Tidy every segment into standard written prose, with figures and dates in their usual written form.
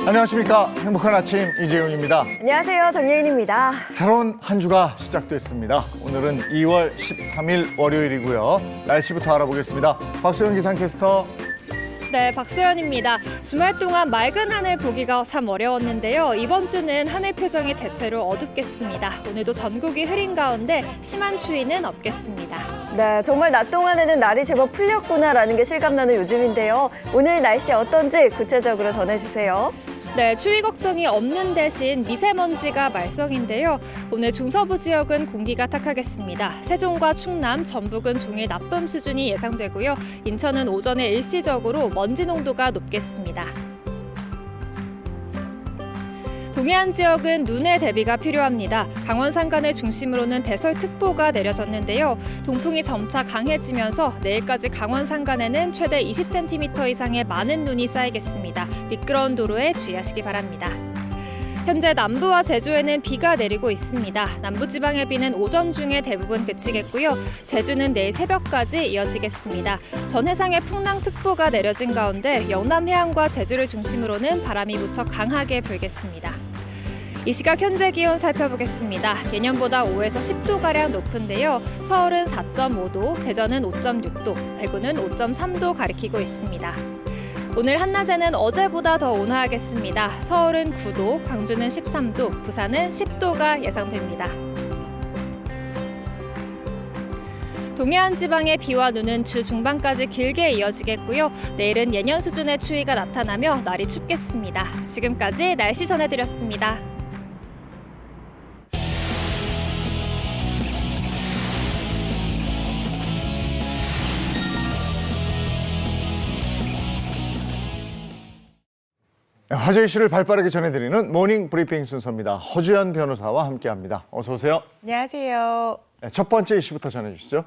안녕하십니까. 행복한 아침 이재용입니다. 안녕하세요. 정예인입니다. 새로운 한 주가 시작됐습니다. 오늘은 2월 13일 월요일이고요. 날씨부터 알아보겠습니다. 박소영 기상캐스터. 네, 박소연입니다. 주말 동안 맑은 하늘 보기가 참 어려웠는데요. 이번 주는 하늘 표정이 대체로 어둡겠습니다. 오늘도 전국이 흐린 가운데 심한 추위는 없겠습니다. 네, 정말 낮 동안에는 날이 제법 풀렸구나라는 게 실감나는 요즘인데요. 오늘 날씨 어떤지 구체적으로 전해주세요. 네, 추위 걱정이 없는 대신 미세먼지가 말썽인데요. 오늘 중서부 지역은 공기가 탁하겠습니다. 세종과 충남, 전북은 종일 나쁨 수준이 예상되고요. 인천은 오전에 일시적으로 먼지 농도가 높겠습니다. 동해안 지역은 눈에 대비가 필요합니다. 강원 산간을 중심으로는 대설특보가 내려졌는데요. 동풍이 점차 강해지면서 내일까지 강원 산간에는 최대 20cm 이상의 많은 눈이 쌓이겠습니다. 미끄러운 도로에 주의하시기 바랍니다. 현재 남부와 제주에는 비가 내리고 있습니다. 남부지방의 비는 오전 중에 대부분 그치겠고요. 제주는 내일 새벽까지 이어지겠습니다. 전 해상에 풍랑특보가 내려진 가운데 영남 해안과 제주를 중심으로는 바람이 무척 강하게 불겠습니다. 이 시각 현재 기온 살펴보겠습니다. 예년보다 5에서 10도가량 높은데요. 서울은 4.5도, 대전은 5.6도, 대구는 5.3도 가리키고 있습니다. 오늘 한낮에는 어제보다 더 온화하겠습니다. 서울은 9도, 광주는 13도, 부산은 10도가 예상됩니다. 동해안 지방의 비와 눈은 주 중반까지 길게 이어지겠고요. 내일은 예년 수준의 추위가 나타나며 날이 춥겠습니다. 지금까지 날씨 전해드렸습니다. 화제 이슈를 발빠르게 전해드리는 모닝 브리핑 순서입니다. 허주연 변호사와 함께합니다. 어서 오세요. 안녕하세요. 첫 번째 이슈부터 전해주시죠.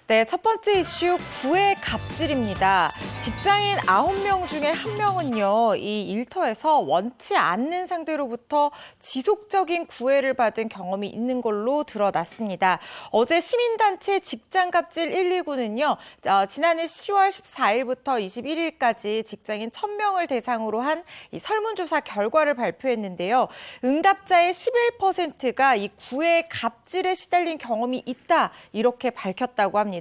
네, 첫 번째 이슈 구애 갑질입니다. 직장인 9명 중에 1명은요, 이 일터에서 원치 않는 상대로부터 지속적인 구애를 받은 경험이 있는 걸로 드러났습니다. 어제 시민단체 직장갑질 119는요, 지난해 10월 14일부터 21일까지 직장인 1000명을 대상으로 한 이 설문조사 결과를 발표했는데요. 응답자의 11%가 이 구애 갑질에 시달린 경험이 있다, 이렇게 밝혔다고 합니다.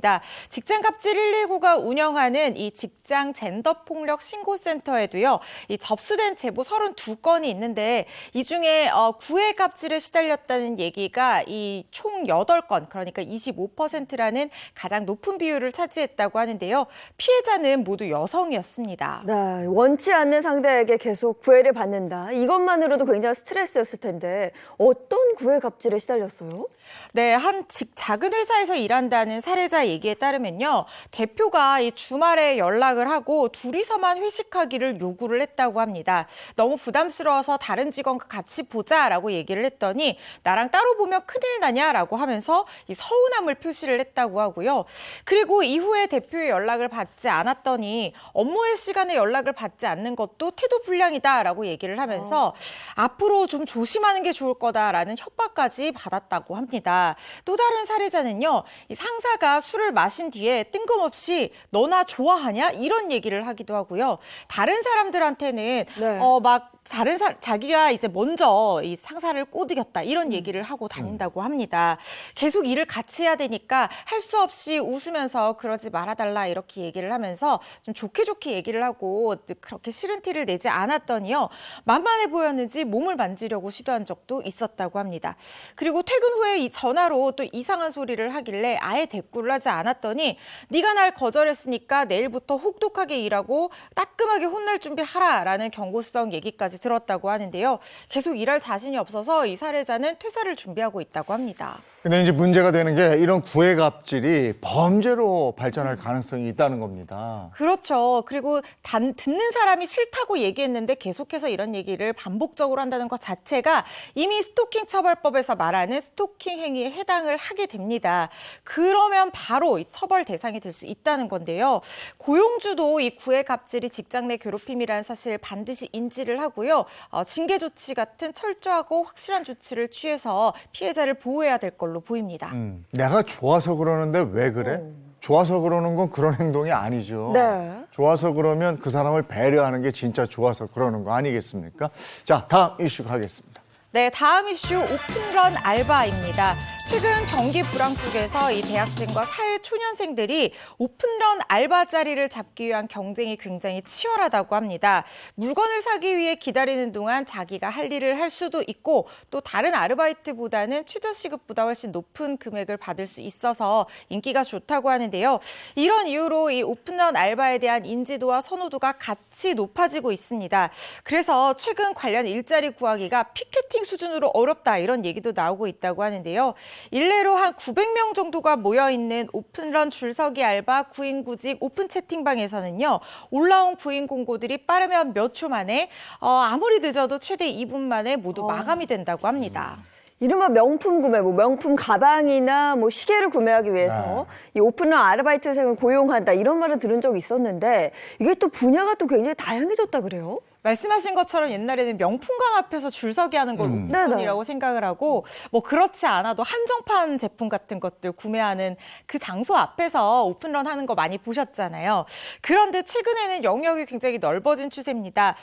직장갑질 119가 운영하는 이 직장 젠더폭력 신고센터에도요, 이 접수된 제보 32건이 있는데 이 중에 구애 갑질에 시달렸다는 얘기가 이 총 8건, 그러니까 25%라는 가장 높은 비율을 차지했다고 하는데요. 피해자는 모두 여성이었습니다. 네, 원치 않는 상대에게 계속 구애를 받는다. 이것만으로도 굉장히 스트레스였을 텐데 어떤 구애 갑질에 시달렸어요? 네, 한 작은 회사에서 일한다는 사례자 얘기에 따르면요. 대표가 이 주말에 연락을 하고 둘이서만 회식하기를 요구를 했다고 합니다. 너무 부담스러워서 다른 직원과 같이 보자라고 얘기를 했더니 나랑 따로 보면 큰일 나냐라고 하면서 이 서운함을 표시를 했다고 하고요. 그리고 이후에 대표의 연락을 받지 않았더니 업무의 시간에 연락을 받지 않는 것도 태도 불량이다라고 얘기를 하면서 앞으로 좀 조심하는 게 좋을 거다라는 협박까지 받았다고 합니다. 또 다른 사례자는요, 이 상사가 술을 마신 뒤에 뜬금없이 너나 좋아하냐? 이런 얘기를 하기도 하고요. 다른 사람들한테는 네. 자기가 이제 먼저 이 상사를 꼬드겼다 이런 얘기를 하고 다닌다고 합니다. 계속 일을 같이 해야 되니까 할 수 없이 웃으면서 그러지 말아달라 이렇게 얘기를 하면서 좀 좋게 얘기를 하고 그렇게 싫은 티를 내지 않았더니요. 만만해 보였는지 몸을 만지려고 시도한 적도 있었다고 합니다. 그리고 퇴근 후에 이 전화로 또 이상한 소리를 하길래 아예 대꾸를 하지 않았더니 네가 날 거절했으니까 내일부터 혹독하게 일하고 따끔하게 혼날 준비하라라는 경고성 얘기까지 들었다고 하는데요. 계속 일할 자신이 없어서 이 사례자는 퇴사를 준비하고 있다고 합니다. 근데 이제 문제가 되는 게 이런 구애 갑질이 범죄로 발전할 가능성이 있다는 겁니다. 그렇죠. 그리고 듣는 사람이 싫다고 얘기했는데 계속해서 이런 얘기를 반복적으로 한다는 것 자체가 이미 스토킹 처벌법에서 말하는 스토킹 행위에 해당을 하게 됩니다. 그러면 바로 이 처벌 대상이 될 수 있다는 건데요. 고용주도 이 구애 갑질이 직장 내 괴롭힘이라는 사실 반드시 인지를 하고요. 하고요. 징계 조치 같은 철저하고 확실한 조치를 취해서 피해자를 보호해야 될 걸로 보입니다. 내가 좋아서 그러는데 왜 그래? 좋아서 그러는 건 그런 행동이 아니죠. 네. 좋아서 그러면 그 사람을 배려하는 게 진짜 좋아서 그러는 거 아니겠습니까? 자, 다음 이슈 가겠습니다. 네, 다음 이슈 오픈런 알바입니다. 최근 경기 불황 속에서 이 대학생과 사회 초년생들이 오픈런 알바 자리를 잡기 위한 경쟁이 굉장히 치열하다고 합니다. 물건을 사기 위해 기다리는 동안 자기가 할 일을 할 수도 있고 또 다른 아르바이트보다는 최저시급보다 훨씬 높은 금액을 받을 수 있어서 인기가 좋다고 하는데요. 이런 이유로 이 오픈런 알바에 대한 인지도와 선호도가 같이 높아지고 있습니다. 그래서 최근 관련 일자리 구하기가 피케팅 수준으로 어렵다 이런 얘기도 나오고 있다고 하는데요. 일례로 한 900명 정도가 모여있는 오픈런 줄서기 알바 구인구직 오픈 채팅방에서는요. 올라온 구인 공고들이 빠르면 몇 초 만에 아무리 늦어도 최대 2분 만에 모두 마감이 된다고 합니다. 이른바 명품 구매, 뭐 명품 가방이나 뭐 시계를 구매하기 위해서 이 오픈런 아르바이트생을 고용한다 이런 말을 들은 적이 있었는데 이게 또 분야가 또 굉장히 다양해졌다 그래요? 말씀하신 것처럼 옛날에는 명품관 앞에서 줄 서기 하는 걸 오픈런이라고 생각을 하고 뭐 그렇지 않아도 한정판 제품 같은 것들 구매하는 그 장소 앞에서 오픈런 하는 거 많이 보셨잖아요. 그런데 최근에는 영역이 굉장히 넓어진 추세입니다.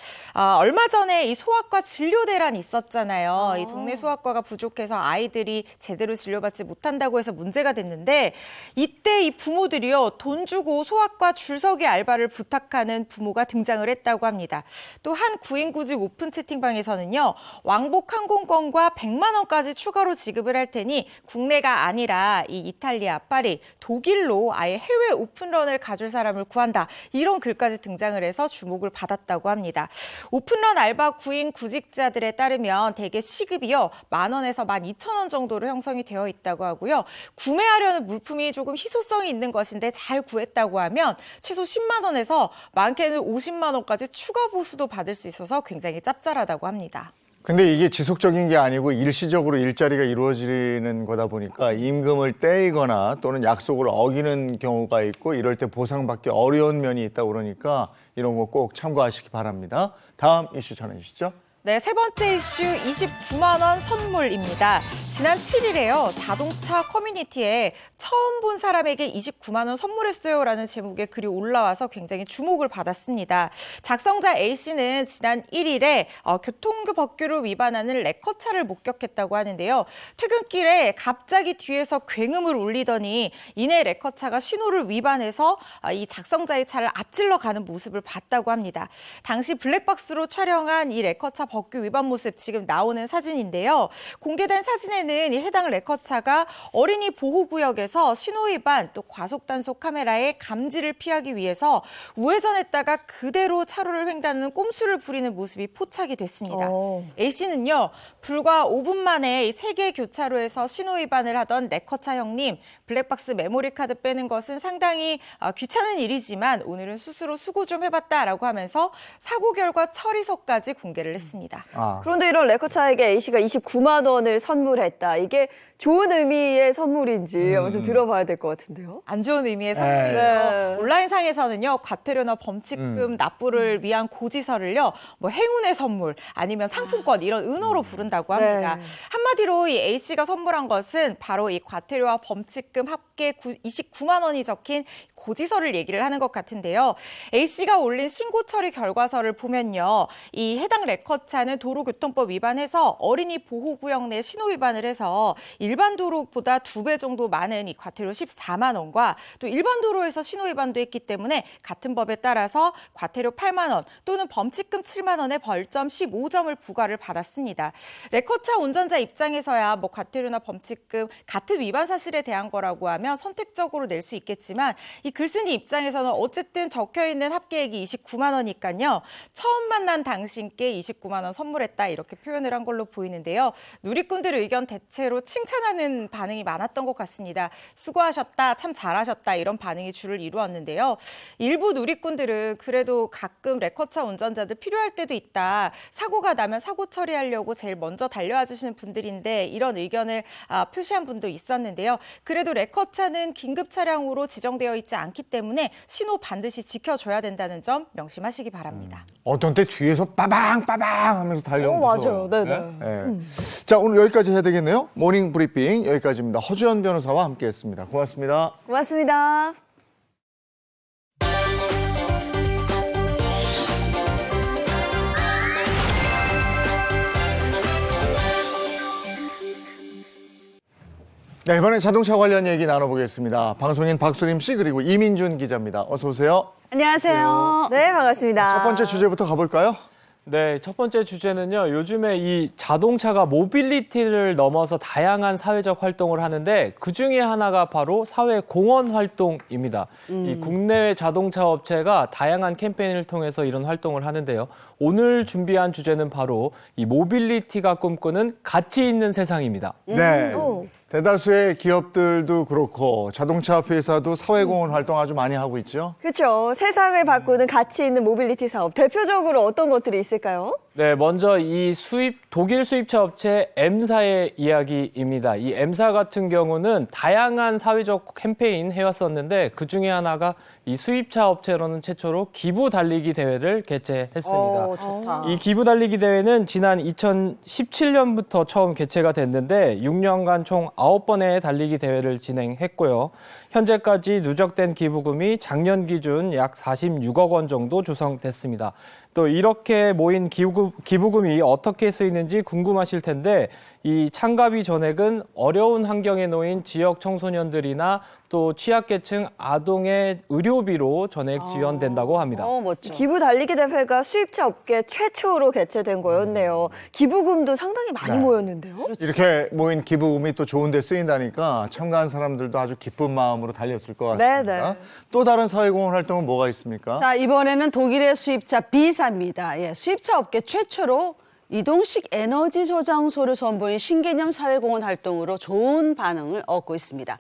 얼마 전에 이 소아과 진료 대란이 있었잖아요. 이 동네 소아과가 부족해서 아이들이 제대로 진료받지 못한다고 해서 문제가 됐는데 이때 이 부모들이요 돈 주고 소아과 줄서기 알바를 부탁하는 부모가 등장을 했다고 합니다. 또 한 구인구직 오픈 채팅방에서는요. 왕복 항공권과 100만 원까지 추가로 지급을 할 테니 국내가 아니라 이 이탈리아, 파리, 독일로 아예 해외 오픈런을 가줄 사람을 구한다. 이런 글까지 등장을 해서 주목을 받았다고 합니다. 오픈런 알바 구인 구직자들에 따르면 대개 시급이요. 10,000원에서 12,000원 정도로 형성이 되어 있다고 하고요. 구매하려는 물품이 조금 희소성이 있는 것인데 잘 구했다고 하면 최소 10만 원에서 많게는 50만 원까지 추가 보수도 받을 수 있어서 굉장히 짭짤하다고 합니다. 근데 이게 지속적인 게 아니고 일시적으로 일자리가 이루어지는 거다 보니까 임금을 떼이거나 또는 약속을 어기는 경우가 있고 이럴 때 보상받기 어려운 면이 있다 그러니까 이런 거 꼭 참고하시기 바랍니다. 다음 이슈 전해 주시죠. 네, 세 번째 이슈 29만 원 선물입니다. 지난 7일에요. 자동차 커뮤니티에 처음 본 사람에게 29만 원 선물했어요라는 제목의 글이 올라와서 굉장히 주목을 받았습니다. 작성자 A씨는 지난 1일에 교통법규를 위반하는 레커차를 목격했다고 하는데요. 퇴근길에 갑자기 뒤에서 굉음을 울리더니 이내 레커차가 신호를 위반해서 이 작성자의 차를 앞질러 가는 모습을 봤다고 합니다. 당시 블랙박스로 촬영한 이 레커차 법규 위반 모습 지금 나오는 사진인데요. 공개된 사진에는 이 해당 레커차가 어린이 보호구역에서 신호 위반 또 과속 단속 카메라의 감지를 피하기 위해서 우회전했다가 그대로 차로를 횡단하는 꼼수를 부리는 모습이 포착이 됐습니다. A씨는요. 불과 5분 만에 이 세계 교차로에서 신호 위반을 하던 레커차 형님 블랙박스 메모리 카드 빼는 것은 상당히 귀찮은 일이지만 오늘은 스스로 수고 좀 해봤다라고 하면서 사고 결과 처리서까지 공개를 했습니다. 그런데 이런 레커차에게 A씨가 29만 원을 선물했다. 이게 좋은 의미의 선물인지 좀 들어봐야 될 것 같은데요. 안 좋은 의미의 선물이죠. 네. 온라인상에서는요. 과태료나 범칙금 납부를 위한 고지서를요. 뭐 행운의 선물 아니면 상품권 이런 은어로 부른다고 합니다. 네. 한마디로 이 A씨가 선물한 것은 바로 이 과태료와 범칙금 합계 29만 원이 적힌 고지서를 얘기를 하는 것 같은데요. A씨가 올린 신고 처리 결과서를 보면요. 이 해당 레커차는 도로교통법 위반해서 어린이 보호구역 내 신호 위반을 해서 일반 도로보다 2배 정도 많은 이 과태료 14만 원과 또 일반 도로에서 신호 위반도 했기 때문에 같은 법에 따라서 과태료 8만 원 또는 범칙금 7만 원의 벌점 15점을 부과를 받았습니다. 레커차 운전자 입장에서야 뭐 과태료나 범칙금 같은 위반 사실에 대한 거라고 하면 선택적으로 낼 수 있겠지만 이 글쓴이 입장에서는 어쨌든 적혀있는 합계액이 29만 원이니까요. 처음 만난 당신께 29만 원 선물했다 이렇게 표현을 한 걸로 보이는데요. 누리꾼들 의견 대체로 칭찬 칭찬하는 반응이 많았던 것 같습니다. 수고하셨다, 참 잘하셨다 이런 반응이 주를 이루었는데요. 일부 누리꾼들은 그래도 가끔 레커차 운전자들 필요할 때도 있다. 사고가 나면 사고 처리하려고 제일 먼저 달려와 주시는 분들인데 이런 의견을 표시한 분도 있었는데요. 그래도 레커차는 긴급 차량으로 지정되어 있지 않기 때문에 신호 반드시 지켜줘야 된다는 점 명심하시기 바랍니다. 어떤 때 뒤에서 빠방 빠방 하면서 달려오면서. 맞아요. 네네. 자, 오늘 여기까지 해야 되겠네요. 모닝 브리핑 여기까지입니다. 허주연 변호사와 함께했습니다. 고맙습니다. 고맙습니다. 네, 이번엔 자동차 관련 얘기 나눠보겠습니다. 방송인 박수림 씨 그리고 이민준 기자입니다. 어서 오세요. 안녕하세요. 네, 반갑습니다. 첫 번째 주제부터 가볼까요? 네, 첫 번째 주제는요. 요즘에 이 자동차가 모빌리티를 넘어서 다양한 사회적 활동을 하는데 그중에 하나가 바로 사회 공헌 활동입니다. 이 국내외 자동차 업체가 다양한 캠페인을 통해서 이런 활동을 하는데요. 오늘 준비한 주제는 바로 이 모빌리티가 꿈꾸는 가치 있는 세상입니다. 네. 오. 대다수의 기업들도 그렇고 자동차 회사도 사회공헌 활동 아주 많이 하고 있죠. 그렇죠. 세상을 바꾸는 가치 있는 모빌리티 사업. 대표적으로 어떤 것들이 있을까요? 네, 먼저 이 독일 수입차 업체 M사의 이야기입니다. 이 M사 같은 경우는 다양한 사회적 캠페인 해왔었는데 그 중에 하나가 이 수입차 업체로는 최초로 기부 달리기 대회를 개최했습니다. 좋다. 이 기부 달리기 대회는 지난 2017년부터 처음 개최가 됐는데 6년간 총 9번의 달리기 대회를 진행했고요. 현재까지 누적된 기부금이 작년 기준 약 46억 원 정도 조성됐습니다. 또 이렇게 모인 기부금이 어떻게 쓰이는지 궁금하실 텐데 이 참가비 전액은 어려운 환경에 놓인 지역 청소년들이나 또 취약계층 아동의 의료비로 전액 지원된다고 합니다. 멋져. 기부 달리기 대회가 수입차 업계 최초로 개최된 거였네요. 기부금도 상당히 많이 네. 모였는데요. 이렇게 모인 기부금이 또 좋은 데 쓰인다니까 참가한 사람들도 아주 기쁜 마음으로 달렸을 것 같습니다. 네네. 또 다른 사회공헌 활동은 뭐가 있습니까? 자, 이번에는 독일의 수입차 B사입니다. 예, 수입차 업계 최초로 이동식 에너지 저장소를 선보인 신개념 사회공헌 활동으로 좋은 반응을 얻고 있습니다.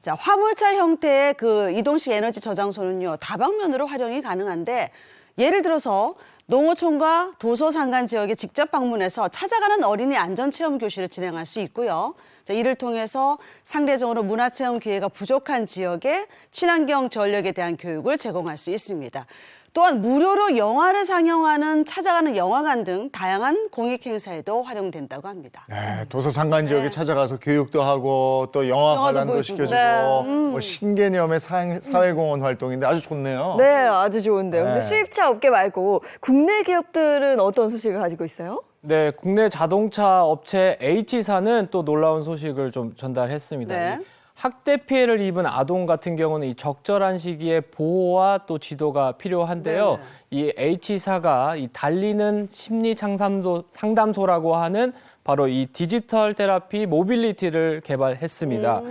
자, 화물차 형태의 그 이동식 에너지 저장소는요, 다방면으로 활용이 가능한데 예를 들어서 농어촌과 도서상간 지역에 직접 방문해서 찾아가는 어린이 안전체험 교실을 진행할 수 있고요. 자, 이를 통해서 상대적으로 문화체험 기회가 부족한 지역에 친환경 전력에 대한 교육을 제공할 수 있습니다. 또한 무료로 영화를 상영하는 찾아가는 영화관 등 다양한 공익행사에도 활용된다고 합니다. 네, 도서상간 지역에 찾아가서 교육도 하고 또 영화 영화도 관람도 보여주고. 시켜주고 네. 뭐 신개념의 사회공헌 활동인데 아주 좋네요. 네, 아주 좋은데요. 근데 네. 수입차 업계 말고 국내 기업들은 어떤 소식을 가지고 있어요? 네, 국내 자동차 업체 H사는 또 놀라운 소식을 좀 전달했습니다. 네. 이 학대 피해를 입은 아동 같은 경우는 이 적절한 시기에 보호와 또 지도가 필요한데요. 이 H사가 이 달리는 심리 상담소라고 하는 바로 이 디지털 테라피 모빌리티를 개발했습니다.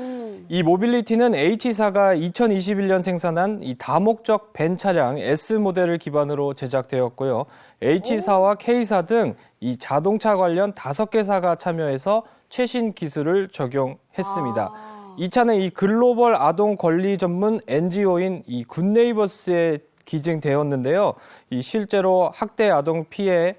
이 모빌리티는 H사가 2021년 생산한 이 다목적 벤 차량 S 모델을 기반으로 제작되었고요. H사와 K사 등 이 자동차 관련 5개사가 참여해서 최신 기술을 적용했습니다. 이 차는 이 글로벌 아동 권리 전문 NGO인 이 굿네이버스에 기증되었는데요. 이 실제로 학대 아동 피해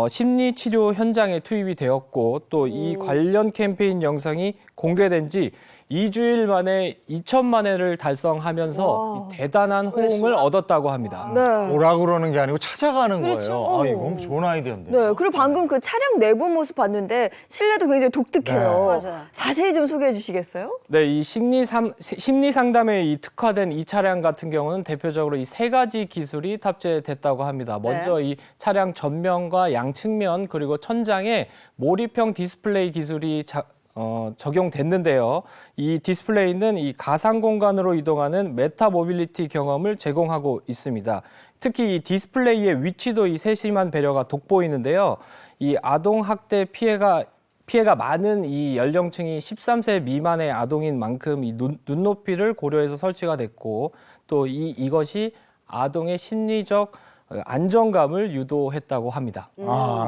심리 치료 현장에 투입이 되었고 또 이 관련 캠페인 영상이 공개된 지 2주일 만에 2천만 회를 달성하면서 이 대단한 호응을 얻었다고 합니다. 네. 오라 그러는 게 아니고 찾아가는 그렇죠. 거예요. 아, 이건 좋은 아이디어인데요. 네, 그리고 방금 그 차량 내부 모습 봤는데 실내도 굉장히 독특해요. 네. 맞아요. 자세히 좀 소개해 주시겠어요? 네, 이 심리 상담에 이 특화된 이 차량 같은 경우는 대표적으로 이 3가지 기술이 탑재됐다고 합니다. 먼저 이 차량 전면과 양측면 그리고 천장에 몰입형 디스플레이 기술이 적용됐는데요. 이 디스플레이는 이 가상 공간으로 이동하는 메타 모빌리티 경험을 제공하고 있습니다. 특히 이 디스플레이의 위치도 이 세심한 배려가 돋보이는데요. 이 아동 학대 피해가 많은 이 연령층이 13세 미만의 아동인 만큼 이 눈높이를 고려해서 설치가 됐고 또 이것이 아동의 심리적 안정감을 유도했다고 합니다.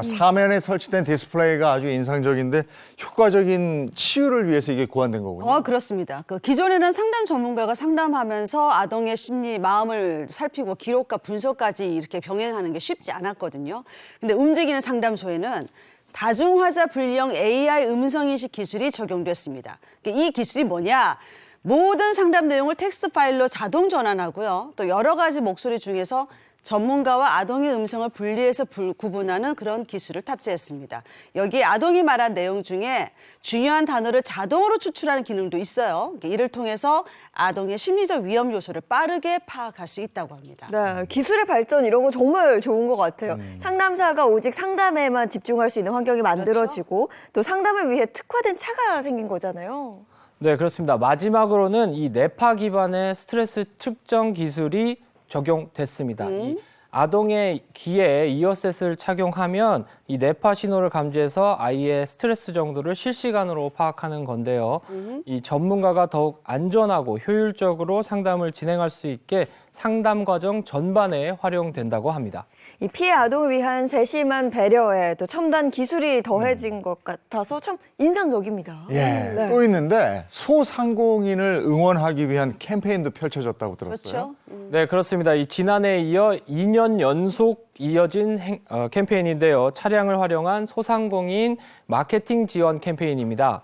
사면에 설치된 디스플레이가 아주 인상적인데 효과적인 치유를 위해서 이게 고안된 거군요. 그렇습니다. 기존에는 상담 전문가가 상담하면서 아동의 심리, 마음을 살피고 기록과 분석까지 이렇게 병행하는 게 쉽지 않았거든요. 근데 움직이는 상담소에는 다중화자 분리형 AI 음성인식 기술이 적용됐습니다. 이 기술이 뭐냐? 모든 상담 내용을 텍스트 파일로 자동 전환하고요. 또 여러 가지 목소리 중에서 전문가와 아동의 음성을 분리해서 구분하는 그런 기술을 탑재했습니다. 여기에 아동이 말한 내용 중에 중요한 단어를 자동으로 추출하는 기능도 있어요. 이를 통해서 아동의 심리적 위험 요소를 빠르게 파악할 수 있다고 합니다. 네, 기술의 발전 이런 거 정말 좋은 것 같아요. 상담사가 오직 상담에만 집중할 수 있는 환경이 만들어지고 또 상담을 위해 특화된 차가 생긴 거잖아요. 네, 그렇습니다. 마지막으로는 이 뇌파 기반의 스트레스 측정 기술이 적용됐습니다. 이 아동의 귀에 이어셋을 착용하면 이 뇌파 신호를 감지해서 아이의 스트레스 정도를 실시간으로 파악하는 건데요. 이 전문가가 더욱 안전하고 효율적으로 상담을 진행할 수 있게 상담 과정 전반에 활용된다고 합니다. 이 피해 아동을 위한 세심한 배려에 또 첨단 기술이 더해진 것 같아서 참 인상적입니다. 예, 네. 또 있는데 소상공인을 응원하기 위한 캠페인도 펼쳐졌다고 들었어요. 그렇죠. 네, 그렇습니다. 이 지난해에 이어 2년 연속 이어진 캠페인인데요. 차량을 활용한 소상공인 마케팅 지원 캠페인입니다.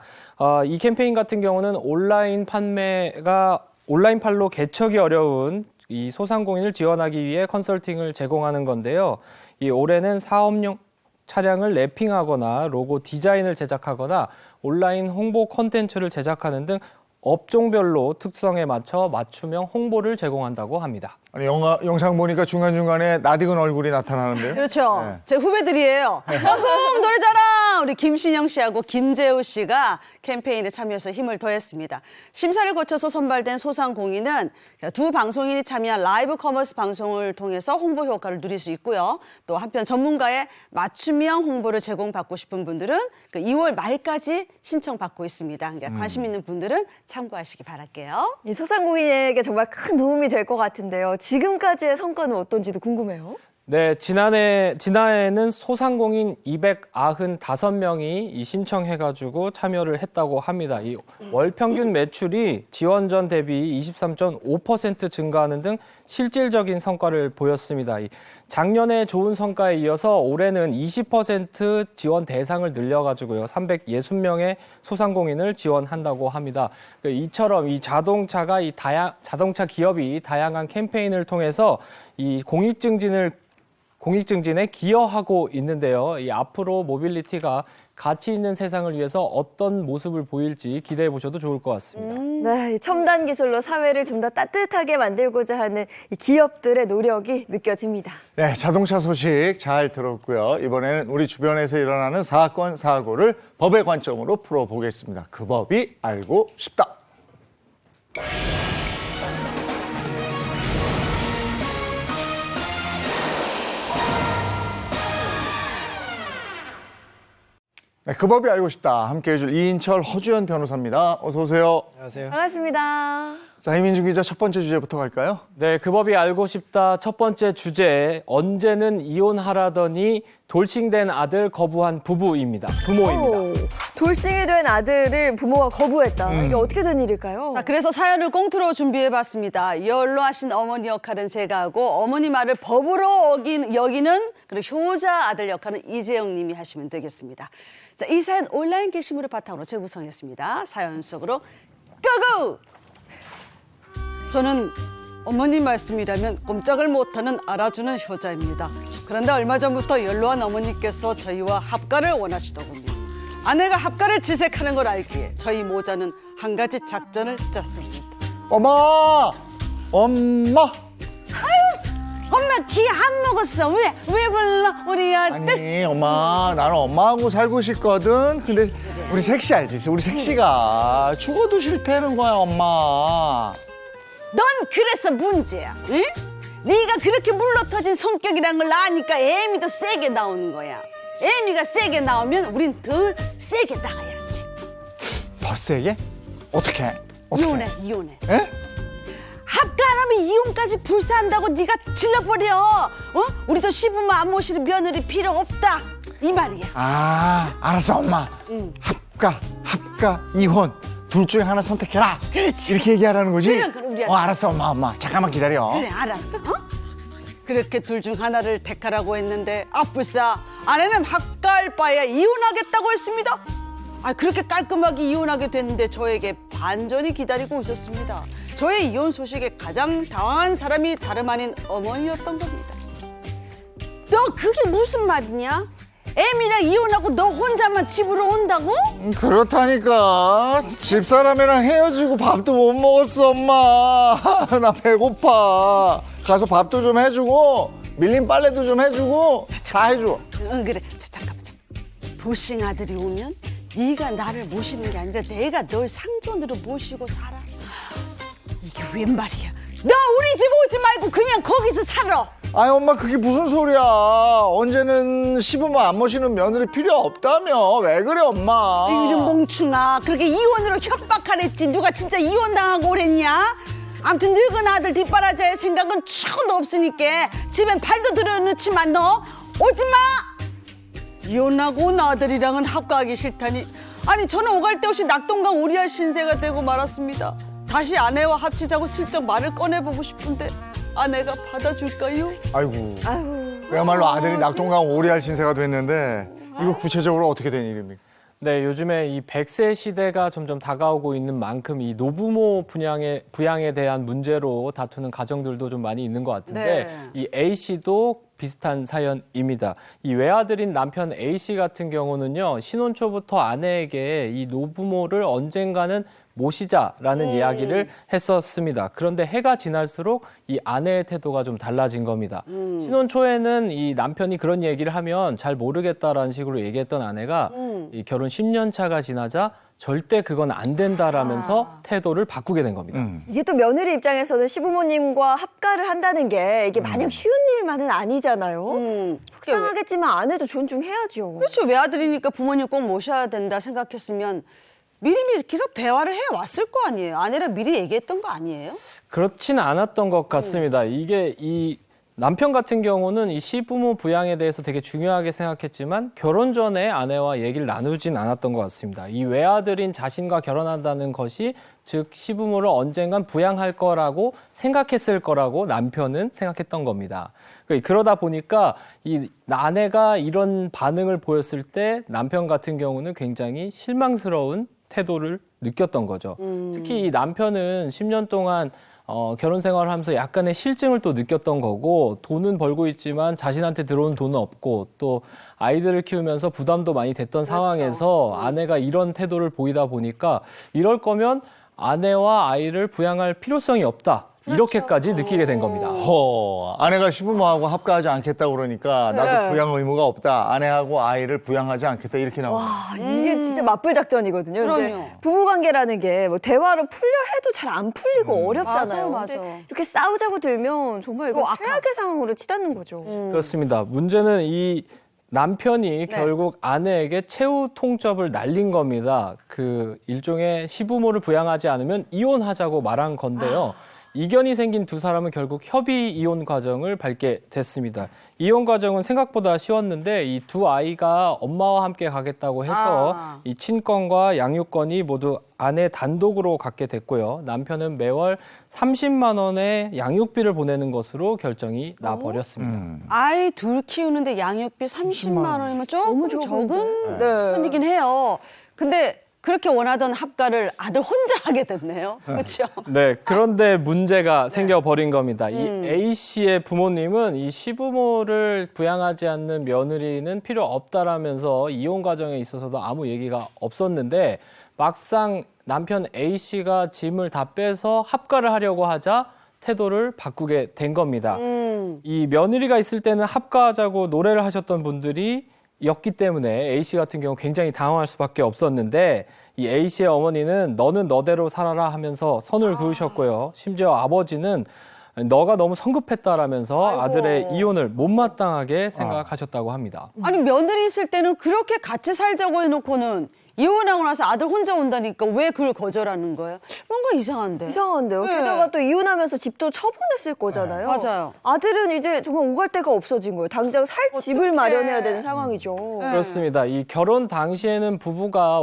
이 캠페인 같은 경우는 온라인 판로 개척이 어려운 이 소상공인을 지원하기 위해 컨설팅을 제공하는 건데요. 이 올해는 사업용 차량을 랩핑하거나 로고 디자인을 제작하거나 온라인 홍보 콘텐츠를 제작하는 등 업종별로 특성에 맞춰 맞춤형 홍보를 제공한다고 합니다. 아니, 영상 보니까 중간중간에 낯익은 얼굴이 나타나는데요. 그렇죠. 네. 제 후배들이에요. 전국 노래자랑 우리 김신영 씨하고 김재우 씨가 캠페인에 참여해서 힘을 더했습니다. 심사를 거쳐서 선발된 소상공인은 두 방송인이 참여한 라이브 커머스 방송을 통해서 홍보 효과를 누릴 수 있고요. 또 한편 전문가의 맞춤형 홍보를 제공받고 싶은 분들은 2월 말까지 신청받고 있습니다. 그러니까 관심 있는 분들은 참고하시기 바랄게요. 이 소상공인에게 정말 큰 도움이 될 것 같은데요. 지금까지의 성과는 어떤지도 궁금해요. 네, 지난해에는 소상공인 295명이 신청해가지고 참여를 했다고 합니다. 이 월 평균 매출이 지원 전 대비 23.5% 증가하는 등 실질적인 성과를 보였습니다. 작년에 좋은 성과에 이어서 올해는 20% 지원 대상을 늘려가지고요. 360명의 소상공인을 지원한다고 합니다. 이처럼 이 자동차 기업이 다양한 캠페인을 통해서 이 공익증진에 기여하고 있는데요. 이 앞으로 모빌리티가 가치 있는 세상을 위해서 어떤 모습을 보일지 기대해 보셔도 좋을 것 같습니다. 네, 이 첨단 기술로 사회를 좀 더 따뜻하게 만들고자 하는 이 기업들의 노력이 느껴집니다. 네, 자동차 소식 잘 들었고요. 이번에는 우리 주변에서 일어나는 사건, 사고를 법의 관점으로 풀어보겠습니다. 그 법이 알고 싶다. 네, 그 법이 알고 싶다. 함께 해줄 이인철, 허주연 변호사입니다. 어서 오세요. 안녕하세요. 반갑습니다. 자, 이민주 기자 첫 번째 주제부터 갈까요? 네, 그 법이 알고 싶다. 첫 번째 주제, 언제는 이혼하라더니 돌싱된 아들 거부한 부모입니다. 오, 돌싱이 된 아들을 부모가 거부했다. 이게 어떻게 된 일일까요? 자, 그래서 사연을 꽁트로 준비해봤습니다. 연로하신 어머니 역할은 제가 하고 어머니 말을 법으로 여기는 그리고 효자 아들 역할은 이재영 님이 하시면 되겠습니다. 자, 이 사연 온라인 게시물을 바탕으로 재구성했습니다. 사연 속으로 고고! 저는 어머니 말씀이라면 꼼짝을 못하는 알아주는 효자입니다. 그런데 얼마 전부터 연로한 어머니께서 저희와 합가를 원하시더군요. 아내가 합가를 지색하는 걸 알기에 저희 모자는 한 가지 작전을 짰습니다. 엄마! 엄마 기 안 먹었어. 왜 불러 우리 아들? 아니, 엄마, 나는 엄마하고 살고 싶거든. 근데 우리 색시 알지? 우리 색시가 죽어도 싫다는 거야, 엄마. 넌 그래서 문제야. 응? 네가 그렇게 물러터진 성격이란 걸 아니까 애미도 세게 나오는 거야. 애미가 세게 나오면 우린 더 세게 나가야지. 더 세게? 어떻게? 이혼해. 에? 합가라면 아니 이혼까지 불사한다고 네가 질러버려. 우리도 시부모 안 모시는 며느리 필요 없다 이 말이야. 아, 알았어, 엄마. 합가, 이혼. 둘 중에 하나 선택해라. 그렇지. 이렇게 얘기하라는 거지? 그래, 우리 알았어, 엄마. 잠깐만 기다려. 그래 알았어. 그렇게 둘 중 하나를 택하라고 했는데 불사 아내는 합가할 바에 이혼하겠다고 했습니다. 그렇게 깔끔하게 이혼하게 됐는데 저에게 반전이 기다리고 있었습니다. 저의 이혼 소식에 가장 당황한 사람이 다름 아닌 어머니였던 겁니다. 너 그게 무슨 말이냐? 애미랑 이혼하고 너 혼자만 집으로 온다고? 그렇다니까. 집사람이랑 헤어지고 밥도 못 먹었어, 엄마. 나 배고파. 가서 밥도 좀 해주고 밀린 빨래도 좀 해주고 다 해줘. 응 그래. 잠깐만. 도싱 아들이 오면 네가 나를 모시는 게 아니라 내가 널 상전으로 모시고 살아. 이게 웬 말이야? 너 우리 집 오지 말고 그냥 거기서 살아. 아이, 엄마, 그게 무슨 소리야. 언제는 시부모 안 모시는 며느리 필요 없다며. 왜 그래, 엄마. 이런 멍충아, 그렇게 이혼으로 협박하랬지. 누가 진짜 이혼당하고 오랬냐? 아무튼 늙은 아들 뒷바라지할 생각은 추구도 없으니까 집엔 발도 들여놓지만 너 오지 마. 이혼하고 온 아들이랑은 합가하기 싫다니. 아니 저는 오갈 데 없이 낙동강 오리알 신세가 되고 말았습니다. 다시 아내와 합치자고 슬쩍 말을 꺼내보고 싶은데 아내가 받아줄까요? 아이고. 아유. 그야말로 아들이 낙동강 오리알 신세가 됐는데 이거 구체적으로 어떻게 된 일입니까? 네, 요즘에 이 100세 시대가 점점 다가오고 있는 만큼 이 노부모 부양에 대한 문제로 다투는 가정들도 좀 많이 있는 것 같은데 네. 이 A 씨도 비슷한 사연입니다. 이 외아들인 남편 A 씨 같은 경우는요, 신혼 초부터 아내에게 이 노부모를 언젠가는 모시자라는 이야기를 했었습니다. 그런데 해가 지날수록 이 아내의 태도가 좀 달라진 겁니다. 신혼 초에는 이 남편이 그런 얘기를 하면 잘 모르겠다라는 식으로 얘기했던 아내가 이 결혼 10년 차가 지나자 절대 그건 안 된다라면서 태도를 바꾸게 된 겁니다. 이게 또 며느리 입장에서는 시부모님과 합가를 한다는 게 이게 마냥 쉬운 일만은 아니잖아요. 속상하겠지만 아내도 존중해야죠. 그렇죠. 외아들이니까 부모님 꼭 모셔야 된다 생각했으면 미리미리 계속 대화를 해왔을 거 아니에요. 아내랑 미리 얘기했던 거 아니에요? 그렇지는 않았던 것 같습니다. 이게 이 남편 같은 경우는 이 시부모 부양에 대해서 되게 중요하게 생각했지만 결혼 전에 아내와 얘기를 나누진 않았던 것 같습니다. 이 외아들인 자신과 결혼한다는 것이 즉 시부모를 언젠간 부양할 거라고 생각했을 거라고 남편은 생각했던 겁니다. 그러다 보니까 이 아내가 이런 반응을 보였을 때 남편 같은 경우는 굉장히 실망스러운 태도를 느꼈던 거죠. 특히 이 남편은 10년 동안 결혼 생활을 하면서 약간의 실증을 또 느꼈던 거고 돈은 벌고 있지만 자신한테 들어온 돈은 없고 또 아이들을 키우면서 부담도 많이 됐던 상황에서 아내가 이런 태도를 보이다 보니까 이럴 거면 아내와 아이를 부양할 필요성이 없다. 이렇게까지 느끼게 된 겁니다. 아내가 시부모하고 합가하지 않겠다 그러니까 나도 부양 의무가 없다. 아내하고 아이를 부양하지 않겠다 이렇게 나옵니다. 와, 이게 진짜 맞불 작전이거든요. 근데 그럼요. 부부관계라는 게 뭐 대화로 풀려 해도 잘 안 풀리고 어렵잖아요. 맞아요. 근데 이렇게 싸우자고 들면 정말 이거 최악의 상황으로 치닫는 거죠. 그렇습니다. 문제는 이 남편이 결국 아내에게 최후 통첩을 날린 겁니다. 그 일종의 시부모를 부양하지 않으면 이혼하자고 말한 건데요. 이견이 생긴 두 사람은 결국 협의 이혼 과정을 밟게 됐습니다. 이혼 과정은 생각보다 쉬웠는데 이 두 아이가 엄마와 함께 가겠다고 해서 이 친권과 양육권이 모두 아내 단독으로 갖게 됐고요. 남편은 매월 30만 원의 양육비를 보내는 것으로 결정이 나버렸습니다. 아이 둘 키우는데 양육비 30만 원이면 조금 적은 네. 편이긴 해요. 근데 그렇게 원하던 합가를 아들 혼자 하게 됐네요. 그렇죠? 네, 그런데 문제가 생겨버린 겁니다. 이 A 씨의 부모님은 이 시부모를 부양하지 않는 며느리는 필요 없다라면서 이혼 과정에 있어서도 아무 얘기가 없었는데 막상 남편 A 씨가 짐을 다 빼서 합가를 하려고 하자 태도를 바꾸게 된 겁니다. 이 며느리가 있을 때는 합가하자고 노래를 하셨던 분들이 였기 때문에 A 씨 같은 경우 굉장히 당황할 수밖에 없었는데 이 A 씨의 어머니는 너는 너대로 살아라 하면서 선을 그으셨고요. 심지어 아버지는 너가 너무 성급했다라면서 아이고. 아들의 이혼을 못마땅하게 생각하셨다고 합니다. 아니 며느리 있을 때는 그렇게 같이 살자고 해놓고는 이혼하고 나서 아들 혼자 온다니까 왜 그걸 거절하는 거예요? 뭔가 이상한데. 이상한데요. 네. 게다가 또 이혼하면서 집도 처분했을 거잖아요. 맞아요. 아들은 이제 정말 오갈 데가 없어진 거예요. 당장 살 집을 마련해야 되는 상황이죠. 그렇습니다. 이 결혼 당시에는 부부가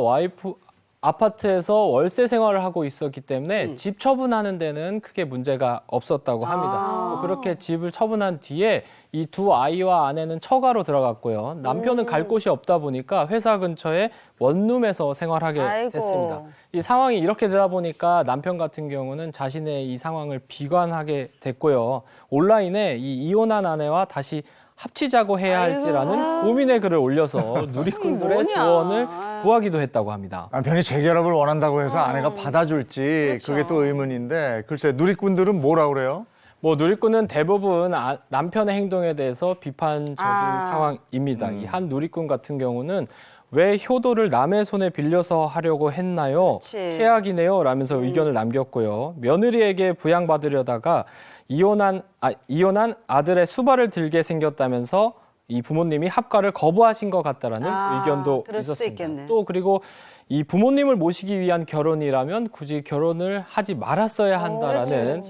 아파트에서 월세 생활을 하고 있었기 때문에 집 처분하는 데는 크게 문제가 없었다고 합니다. 그렇게 집을 처분한 뒤에 이 두 아이와 아내는 처가로 들어갔고요. 남편은 갈 곳이 없다 보니까 회사 근처에 원룸에서 생활하게 아이고. 됐습니다. 이 상황이 이렇게 되다 보니까 남편 같은 경우는 자신의 이 상황을 비관하게 됐고요. 온라인에 이 이혼한 아내와 다시 합치자고 해야 할지라는 고민의 글을 올려서 누리꾼들의 뭐냐. 조언을 구하기도 했다고 합니다. 남편이 재결합을 원한다고 해서 아내가 받아줄지 그렇죠. 그게 또 의문인데 글쎄 누리꾼들은 뭐라 그래요? 뭐 누리꾼은 대부분 남편의 행동에 대해서 비판적인 상황입니다. 이 한 누리꾼 같은 경우는 왜 효도를 남의 손에 빌려서 하려고 했나요? 그치. 최악이네요. 라면서 의견을 남겼고요. 며느리에게 부양받으려다가 이혼한 아들의 수발을 들게 생겼다면서 이 부모님이 합가를 거부하신 것 같다라는 의견도 그럴 수도 있었습니다. 있겠네. 또 그리고 이 부모님을 모시기 위한 결혼이라면 굳이 결혼을 하지 말았어야 한다라는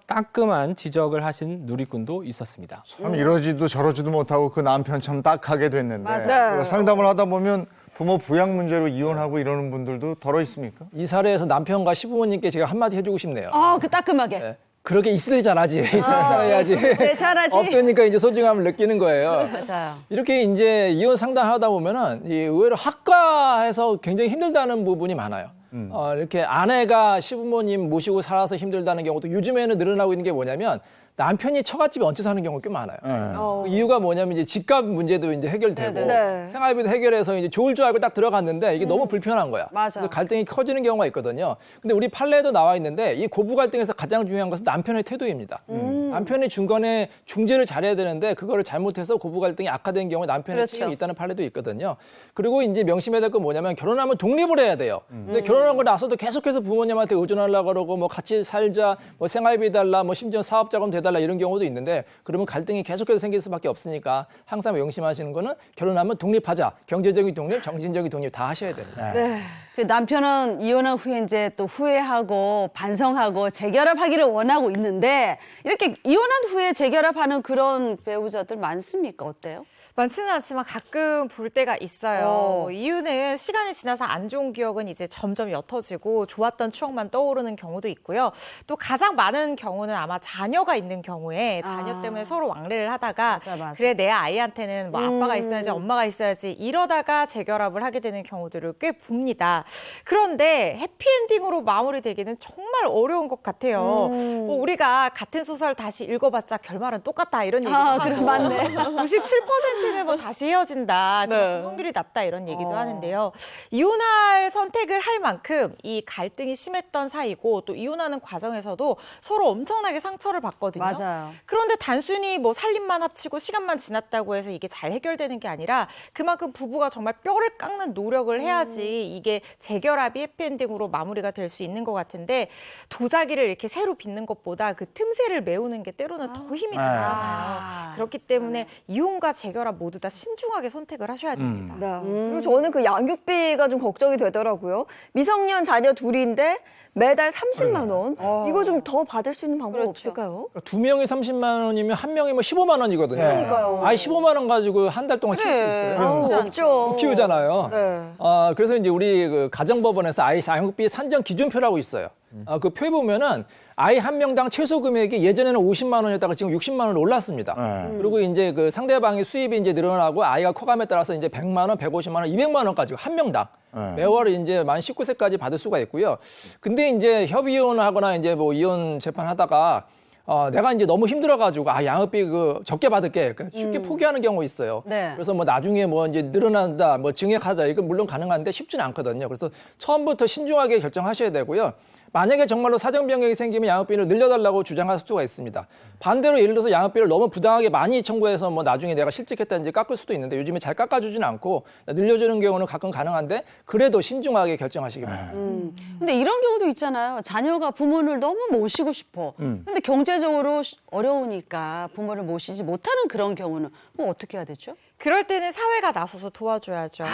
따끔한 지적을 하신 누리꾼도 있었습니다. 참 이러지도 저러지도 못하고 그 남편 참 딱하게 됐는데 맞아요. 상담을 하다 보면 부모 부양 문제로 이혼하고 이러는 분들도 덜어 있습니까? 이 사례에서 남편과 시부모님께 제가 한마디 해주고 싶네요. 그 따끔하게. 네. 그렇게 있을 때 잘하지. 있을 때 잘해야지. 네, 잘하지. 없으니까 이제 소중함을 느끼는 거예요. 맞아요. 이렇게 이제 이혼 상담하다 보면은 이 의외로 학가해서 굉장히 힘들다는 부분이 많아요. 이렇게 아내가 시부모님 모시고 살아서 힘들다는 경우도 요즘에는 늘어나고 있는 게 뭐냐면 남편이 처갓집에 얹혀 사는 경우가 꽤 많아요. 그 이유가 뭐냐면 이제 집값 문제도 이제 해결되고 네. 생활비도 해결해서 이제 좋을 줄 알고 딱 들어갔는데 이게 너무 불편한 거야. 맞아. 그래서 갈등이 커지는 경우가 있거든요. 근데 우리 판례에도 나와 있는데 이 고부 갈등에서 가장 중요한 것은 남편의 태도입니다. 남편이 중간에 중재를 잘해야 되는데 그거를 잘못해서 고부 갈등이 악화된 경우에 남편의 그렇죠. 책임이 있다는 판례도 있거든요. 그리고 이제 명심해야 될 건 뭐냐면 결혼하면 독립을 해야 돼요. 근데 결혼하고 나서도 계속해서 부모님한테 의존하려고 그러고 뭐 같이 살자, 뭐 생활비 달라, 뭐 심지어 사업자금 대달라 이런 경우도 있는데 그러면 갈등이 계속해서 생길 수밖에 없으니까 항상 명심하시는 거는 결혼하면 독립하자. 경제적인 독립, 정신적인 독립 다 하셔야 됩니다. 그 남편은 이혼한 후에 이제 또 후회하고 반성하고 재결합하기를 원하고 있는데 이렇게 이혼한 후에 재결합하는 그런 배우자들 많습니까? 어때요? 많지는 않지만 가끔 볼 때가 있어요. 뭐 이유는 시간이 지나서 안 좋은 기억은 이제 점점 옅어지고 좋았던 추억만 떠오르는 경우도 있고요. 또 가장 많은 경우는 아마 자녀가 있는 경우에 자녀 때문에 서로 왕래를 하다가 맞아. 그래 내 아이한테는 뭐 아빠가 있어야지 엄마가 있어야지 이러다가 재결합을 하게 되는 경우들을 꽤 봅니다. 그런데 해피엔딩으로 마무리되기는 정말 어려운 것 같아요. 뭐 우리가 같은 소설 다시 읽어봤자 결말은 똑같다 이런 얘기도 하고 그럼 맞네. 97%는 뭐 다시 헤어진다. 그만큼 확률이 낮다 이런 얘기도 하는데요. 이혼할 선택을 할 만큼 이 갈등이 심했던 사이고 또 이혼하는 과정에서도 서로 엄청나게 상처를 받거든요. 맞아요. 그런데 단순히 뭐 살림만 합치고 시간만 지났다고 해서 이게 잘 해결되는 게 아니라 그만큼 부부가 정말 뼈를 깎는 노력을 해야지 이게 재결합이 해피엔딩으로 마무리가 될 수 있는 것 같은데 도자기를 이렇게 새로 빚는 것보다 그 틈새를 메우는 게 때로는 더 힘이 들잖아요. 그렇기 때문에 이혼과 재결합 모두 다 신중하게 선택을 하셔야 됩니다. 네. 그리고 저는 그 양육비가 좀 걱정이 되더라고요. 미성년 자녀 둘인데 매달 30만 원. 이거 좀 더 받을 수 있는 방법 그렇죠. 없을까요? 두 명이 30만 원이면 한 명이 뭐 15만 원이거든요. 그러니까요. 아이 15만 원 가지고 한 달 동안 키울 수 있어요. 아우, 없죠. 키우잖아요. 네. 그래서 이제 우리 그 가정법원에서 아이 양육비 산정 기준표라고 있어요. 그 표에 보면은 아이 한 명당 최소 금액이 예전에는 50만 원이었다가 지금 60만 원으로 올랐습니다. 그리고 이제 그 상대방의 수입이 이제 늘어나고 아이가 커감에 따라서 이제 100만 원, 150만 원, 200만 원까지 한 명당 매월 이제 만 19세까지 받을 수가 있고요. 근데 이제 협의 이혼을 하거나 이제 뭐 이혼 재판하다가 내가 이제 너무 힘들어가지고 양육비 그 적게 받을게 쉽게 포기하는 경우 있어요. 네. 그래서 뭐 나중에 뭐 이제 늘어난다, 뭐 증액하자 이건 물론 가능한데 쉽지는 않거든요. 그래서 처음부터 신중하게 결정하셔야 되고요. 만약에 정말로 사정 변경이 생기면 양육비를 늘려달라고 주장할 수가 있습니다. 반대로 예를 들어서 양육비를 너무 부당하게 많이 청구해서 뭐 나중에 내가 실직했다든지 깎을 수도 있는데 요즘에 잘 깎아주지는 않고 늘려주는 경우는 가끔 가능한데 그래도 신중하게 결정하시기 바랍니다. 근데 이런 경우도 있잖아요. 자녀가 부모를 너무 모시고 싶어. 근데 경제적 경제적으로 어려우니까 부모를 모시지 못하는 그런 경우는 뭐 어떻게 해야 되죠? 그럴 때는 사회가 나서서 도와줘야죠.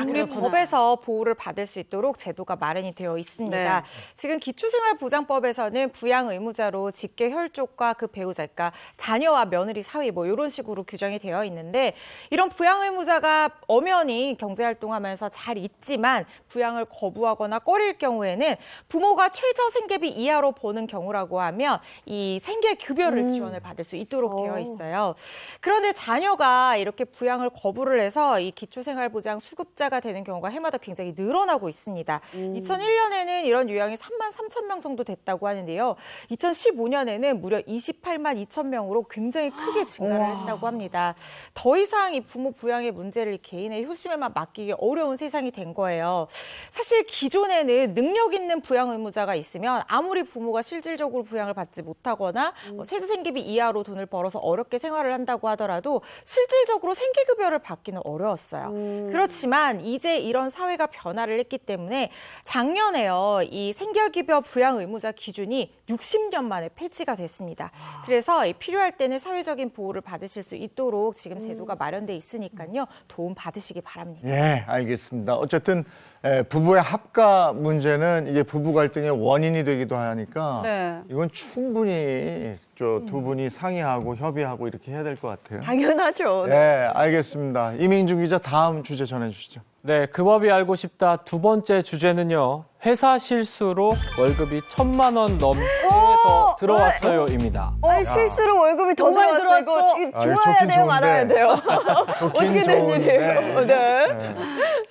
우리 그렇구나. 법에서 보호를 받을 수 있도록 제도가 마련이 되어 있습니다. 네. 지금 기초생활보장법에서는 부양 의무자로 직계 혈족과 그 배우자, 그러니까 자녀와 며느리 사위 뭐 이런 식으로 규정이 되어 있는데 이런 부양 의무자가 엄연히 경제활동하면서 잘 있지만 부양을 거부하거나 꺼릴 경우에는 부모가 최저 생계비 이하로 버는 경우라고 하면 이 생계급여를 지원을 받을 수 있도록 되어 있어요. 그런데 자녀가 이렇게 부양을 거부를 해서 이 기초생활보장 수급자가 되는 경우가 해마다 굉장히 늘어나고 있습니다. 2001년에는 이런 유형이 3만 3천 명 정도 됐다고 하는데요. 2015년에는 무려 28만 2천 명으로 굉장히 크게 증가를 했다고 합니다. 더 이상 이 부모 부양의 문제를 개인의 효심에만 맡기기 어려운 세상이 된 거예요. 사실 기존에는 능력 있는 부양 의무자가 있으면 아무리 부모가 실질적으로 부양을 받지 못하거나 최저 생계비 이하로 돈을 벌어서 어렵게 생활을 한다고 하더라도 실질적으로 생계급여를 받기는 어려웠어요. 그렇지만 이제 이런 사회가 변화를 했기 때문에 작년에요. 이 생계급여 부양 의무자 기준이 60년 만에 폐지가 됐습니다. 그래서 필요할 때는 사회적인 보호를 받으실 수 있도록 지금 제도가 마련돼 있으니까요. 도움 받으시기 바랍니다. 예, 알겠습니다. 어쨌든 부부의 합가 문제는 이게 부부 갈등의 원인이 되기도 하니까 네. 이건 충분히 저 두 분이 상의하고 협의하고 이렇게 해야 될 것 같아요. 당연하죠. 네, 알겠습니다. 이민중 기자 다음 주제 전해주시죠. 네, 그 법이 알고 싶다 두 번째 주제는요. 회사 실수로 월급이 1,000만 원 넘게 더 들어왔어요입니다. 아니, 실수로 월급이 더 정말 들어왔어. 이거 들어왔어. 이거 아, 좋아야 좋긴 돼요, 말아야 좋은데. 돼요. 좋긴 어떻게 된 일이에요? 네.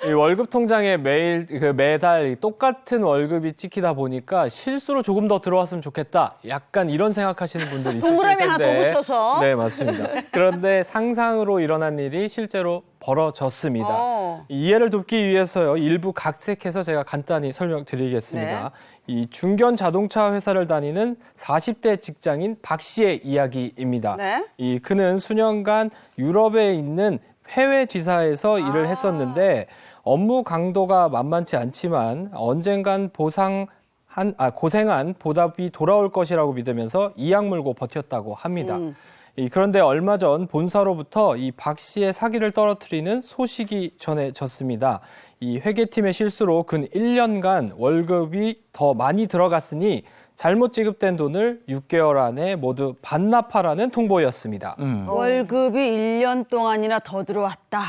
이 월급 통장에 매달 똑같은 월급이 찍히다 보니까 실수로 조금 더 들어왔으면 좋겠다. 약간 이런 생각하시는 분들이 있으실 텐데. 동그라미 하나 더 붙여서. 네, 맞습니다. 그런데 상상으로 일어난 일이 실제로 벌어졌습니다. 이해를 돕기 위해서요. 일부 각색해서 제가 간단히 설명드리겠습니다. 네. 이 중견 자동차 회사를 다니는 40대 직장인 박 씨의 이야기입니다. 네. 그는 수년간 유럽에 있는 해외 지사에서 일을 했었는데 업무 강도가 만만치 않지만 언젠간 고생한 보답이 돌아올 것이라고 믿으면서 이악 물고 버텼다고 합니다. 그런데 얼마 전 본사로부터 이 박 씨의 사기를 떨어뜨리는 소식이 전해졌습니다. 이 회계팀의 실수로 근 1년간 월급이 더 많이 들어갔으니 잘못 지급된 돈을 6개월 안에 모두 반납하라는 통보였습니다. 월급이 1년 동안이나 더 들어왔다.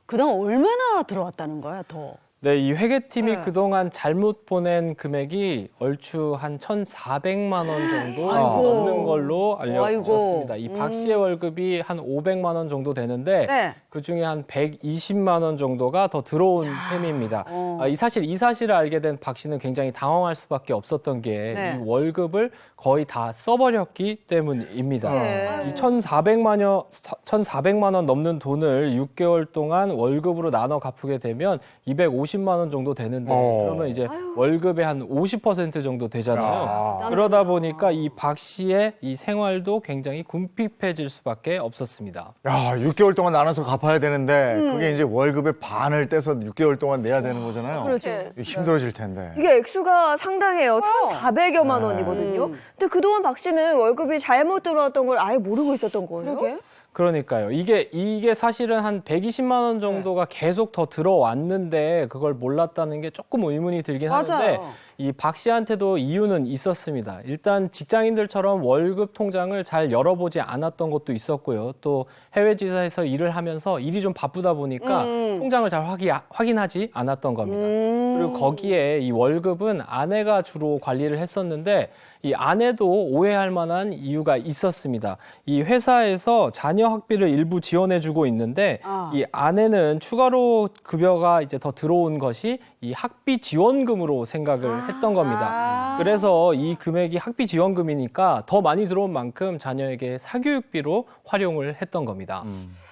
그동안 얼마나 들어왔다는 거야, 더? 네, 이 회계팀이 네. 그동안 잘못 보낸 금액이 얼추 한 1,400만 원 정도 아이고. 넘는 걸로 알려졌습니다. 아이고. 이 박 씨의 월급이 한 500만 원 정도 되는데 네. 그중에 한 120만 원 정도가 더 들어온 셈입니다. 이 사실을 알게 된 박 씨는 굉장히 당황할 수밖에 없었던 게 네. 이 월급을 거의 다 써버렸기 때문입니다. 네. 이 1,400만 원 넘는 돈을 6개월 동안 월급으로 나눠 갚게 되면 250만 원 정도 되는데 그러면 이제 월급의 한 50% 정도 되잖아요. 그러다 보니까 이 박 씨의 이 생활도 굉장히 궁핍해질 수밖에 없었습니다. 야, 6개월 동안 나눠서 갚아야 되는데 그게 이제 월급의 반을 떼서 6개월 동안 내야 되는 거잖아요. 그렇죠. 힘들어질 텐데. 이게 액수가 상당해요. 1,400여만 원이거든요. 근데 그동안 박 씨는 월급이 잘못 들어왔던 걸 아예 모르고 있었던 거예요. 그러게. 그러니까요. 이게 사실은 한 120만 원 정도가 계속 더 들어왔는데 그걸 몰랐다는 게 조금 의문이 들긴 하는데 맞아요. 이 박 씨한테도 이유는 있었습니다. 일단 직장인들처럼 월급 통장을 잘 열어보지 않았던 것도 있었고요. 또 해외 지사에서 일을 하면서 일이 좀 바쁘다 보니까 통장을 잘 확인하지 않았던 겁니다. 그리고 거기에 이 월급은 아내가 주로 관리를 했었는데 이 아내도 오해할 만한 이유가 있었습니다. 이 회사에서 자녀 학비를 일부 지원해주고 있는데 이 아내는 추가로 급여가 이제 더 들어온 것이 이 학비 지원금으로 생각을 했던 겁니다. 그래서 이 금액이 학비 지원금이니까 더 많이 들어온 만큼 자녀에게 사교육비로 활용을 했던 겁니다.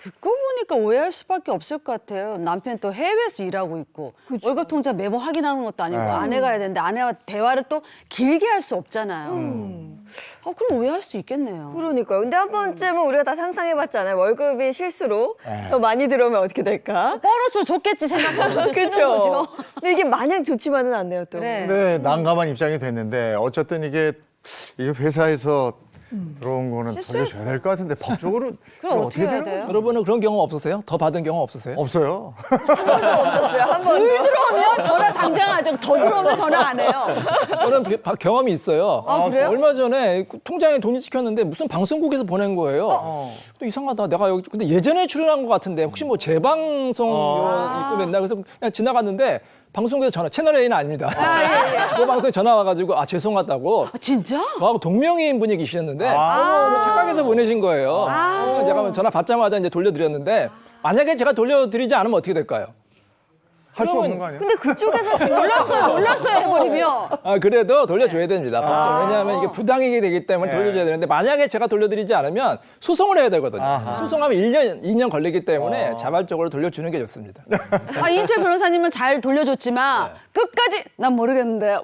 듣고 보니까 오해할 수밖에 없을 것 같아요. 남편 또 해외에서 일하고 있고 월급 통장 매번 확인하는 것도 아니고 아내가 해야 되는데 아내와 대화를 또 길게 할 수 없잖아요. 그럼 오해할 수도 있겠네요. 그러니까요. 근데 한 번쯤은 우리가 다 상상해봤잖아요. 월급이 실수로 더 많이 들어오면 어떻게 될까? 버릇을 줬겠지 생각하고 이제 쓰는 거죠. 근데 이게 마냥 좋지만은 않네요, 또. 그래. 근데 난감한 입장이 됐는데 어쨌든 이게 회사에서 들어온 거는 실수했어. 돌려줘야 될 것 같은데 법적으로 그럼 이거 어떻게 해야 되는 돼요? 여러분은 그런 경험 없으세요? 더 받은 경험 없으세요? 없어요. 없었어요. 한 번. 물 들어오면 전화 당장 하죠. 더 들어오면 전화 안 해요. 저는 경험이 있어요. 아, 그래요? 얼마 전에 통장에 돈이 찍혔는데 무슨 방송국에서 보낸 거예요. 또 이상하다. 내가 여기 근데 예전에 출연한 것 같은데 혹시 뭐 재방송 입금했나 그래서 그냥 지나갔는데 방송국에서 전화 채널 A는 아닙니다. 그 방송에 전화 와가지고 아 죄송하다고. 아, 진짜? 저하고 동명이인 분이 계셨는데 착각해서 보내신 거예요. 그래서 제가 전화 받자마자 이제 돌려드렸는데 만약에 제가 돌려드리지 않으면 어떻게 될까요? 할 수 그러면- 없는 거 아니에요? 근데 그쪽에서 몰랐어요 해버리면. 아, 그래도 돌려줘야 됩니다. 법적으로. 왜냐하면 이게 부당이게 되기 때문에 네. 돌려줘야 되는데 만약에 제가 돌려드리지 않으면 소송을 해야 되거든요. 아하. 소송하면 1년, 2년 걸리기 때문에 자발적으로 돌려주는 게 좋습니다. 아, 이인철 변호사님은 잘 돌려줬지만 끝까지 난 모르겠는데요.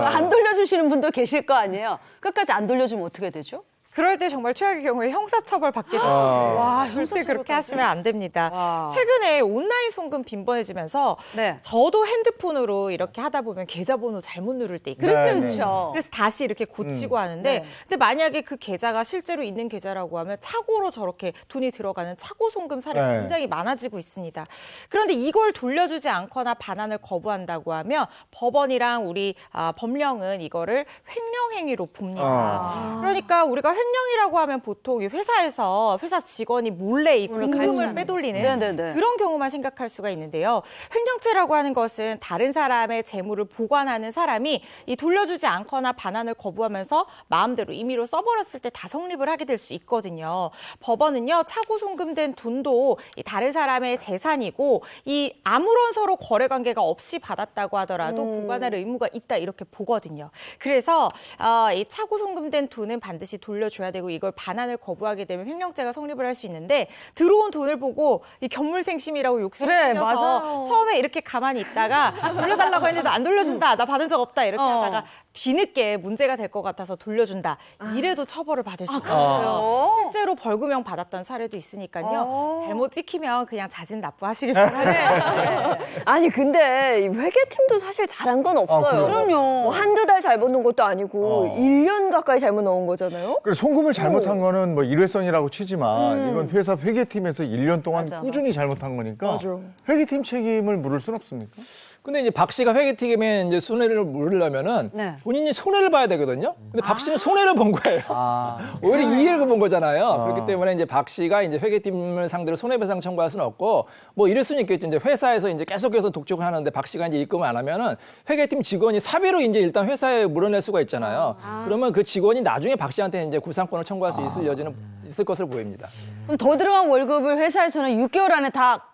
안 돌려주시는 분도 계실 거 아니에요. 끝까지 안 돌려주면 어떻게 되죠? 그럴 때 정말 최악의 경우에 형사처벌 받게 되죠. 와, 절대 형사처벌 그렇게 하시면 안 됩니다. 와. 최근에 온라인 송금 빈번해지면서 네. 저도 핸드폰으로 이렇게 하다 보면 계좌번호 잘못 누를 때 있거든요. 그렇죠, 네, 그렇죠. 그래서 다시 이렇게 고치고 하는데 네. 근데 만약에 그 계좌가 실제로 있는 계좌라고 하면 착오로 저렇게 돈이 들어가는 착오 송금 사례가 네. 굉장히 많아지고 있습니다. 그런데 이걸 돌려주지 않거나 반환을 거부한다고 하면 법원이랑 우리 법령은 이거를 횡령행위로 봅니다. 그러니까 우리가 횡령이라고 하면 보통 이 회사에서 회사 직원이 몰래 이 돈을 공금을 갈취하는 빼돌리는 거. 네네네. 그런 경우만 생각할 수가 있는데요. 횡령죄라고 하는 것은 다른 사람의 재물을 보관하는 사람이 이 돌려주지 않거나 반환을 거부하면서 마음대로 임의로 써버렸을 때 다 성립을 하게 될 수 있거든요. 법원은요, 차고 송금된 돈도 이 다른 사람의 재산이고 이 아무런 서로 거래 관계가 없이 받았다고 하더라도 보관할 의무가 있다 이렇게 보거든요. 그래서 이 차고 송금된 돈은 반드시 돌려줘야 되고 이걸 반환을 거부하게 되면 횡령죄가 성립을 할 수 있는데 들어온 돈을 보고 이 견물생심이라고 욕심을 그래, 부려서 맞아요. 처음에 이렇게 가만히 있다가 돌려달라고 했는데 안 돌려준다. 나 받은 적 없다. 이렇게 하다가 뒤늦게 문제가 될 것 같아서 돌려준다. 이래도 처벌을 받을 수 있어요. 실제로 벌금형 받았던 사례도 있으니까요. 잘못 찍히면 그냥 자진 납부하시길 바랍니다. 아니 근데 이 회계팀도 사실 잘한 건 없어요. 그래요? 그럼요. 뭐 한두 달 잘못 넣은 것도 아니고 1년 가까이 잘못 넣은 거잖아요. 그래 송금을 잘못한 거는 뭐 일회성이라고 치지만 이건 회사 회계팀에서 1년 동안 맞아, 꾸준히 잘못한 거니까 맞아. 회계팀 책임을 물을 순 없습니까? 근데 이제 박 씨가 회계팀에 이제 손해를 물으려면은 네. 본인이 손해를 봐야 되거든요. 근데 박 씨는 손해를 본 거예요. 오히려 이익을 본 거잖아요. 그렇기 때문에 이제 박 씨가 이제 회계팀을 상대로 손해배상 청구할 수는 없고 뭐 이럴 수는 있겠죠. 이제 회사에서 이제 계속해서 독촉을 하는데 박 씨가 이제 입금을 안 하면은 회계팀 직원이 사비로 이제 일단 회사에 물어낼 수가 있잖아요. 그러면 그 직원이 나중에 박 씨한테 이제 구상권을 청구할 수 있을 여지는 있을 것으로 보입니다. 그럼 더 들어간 월급을 회사에서는 6개월 안에 다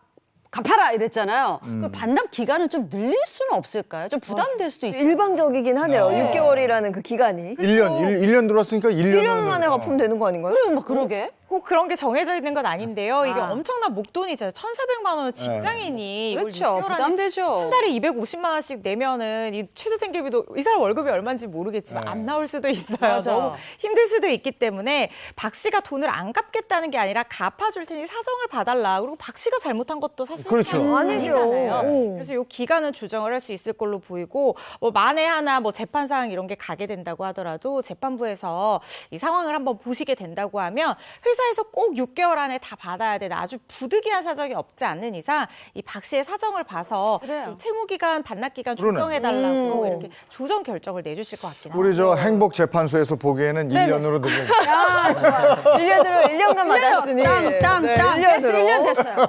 갚아라 이랬잖아요. 그 반납 기간은 좀 늘릴 수는 없을까요? 좀 부담될 수도 있죠. 일방적이긴 하네요. 6개월이라는 그 기간이. 1년 들었으니까 1년 1년 만에 갚으면 되는 거 아닌가요? 그래, 막 그러게. 꼭 그런 게 정해져 있는 건 아닌데요. 이게 엄청난 목돈이잖아요. 1,400만 원 직장인이 이걸 그렇죠. 6개월 안에 부담되죠. 한 달에 250만 원씩 내면은 이 최저 생계비도 이 사람 월급이 얼마인지 모르겠지만 안 나올 수도 있어요. 맞아. 너무 힘들 수도 있기 때문에 박 씨가 돈을 안 갚겠다는 게 아니라 갚아줄 테니 사정을 봐달라. 그리고 박 씨가 잘못한 것도 사실 그렇죠. 아니잖아요. 오. 그래서 이 기간은 조정을 할 수 있을 걸로 보이고 뭐 만에 하나 뭐 재판 사항 이런 게 가게 된다고 하더라도 재판부에서 이 상황을 한번 보시게 된다고 하면 회사에서 꼭 6개월 안에 다 받아야 되는 아주 부득이한 사정이 없지 않는 이상 이 박 씨의 사정을 봐서 그래요. 이 채무 기간, 반납 기간 그러네. 조정해달라고 이렇게 조정 결정을 내주실 것 같긴 합니다. 우리 저 행복재판소에서 보기에는 1년으로 늘려. 야, 좋아요. 1년간 받았으니. 땅. 네, 됐어, 1년 됐어요.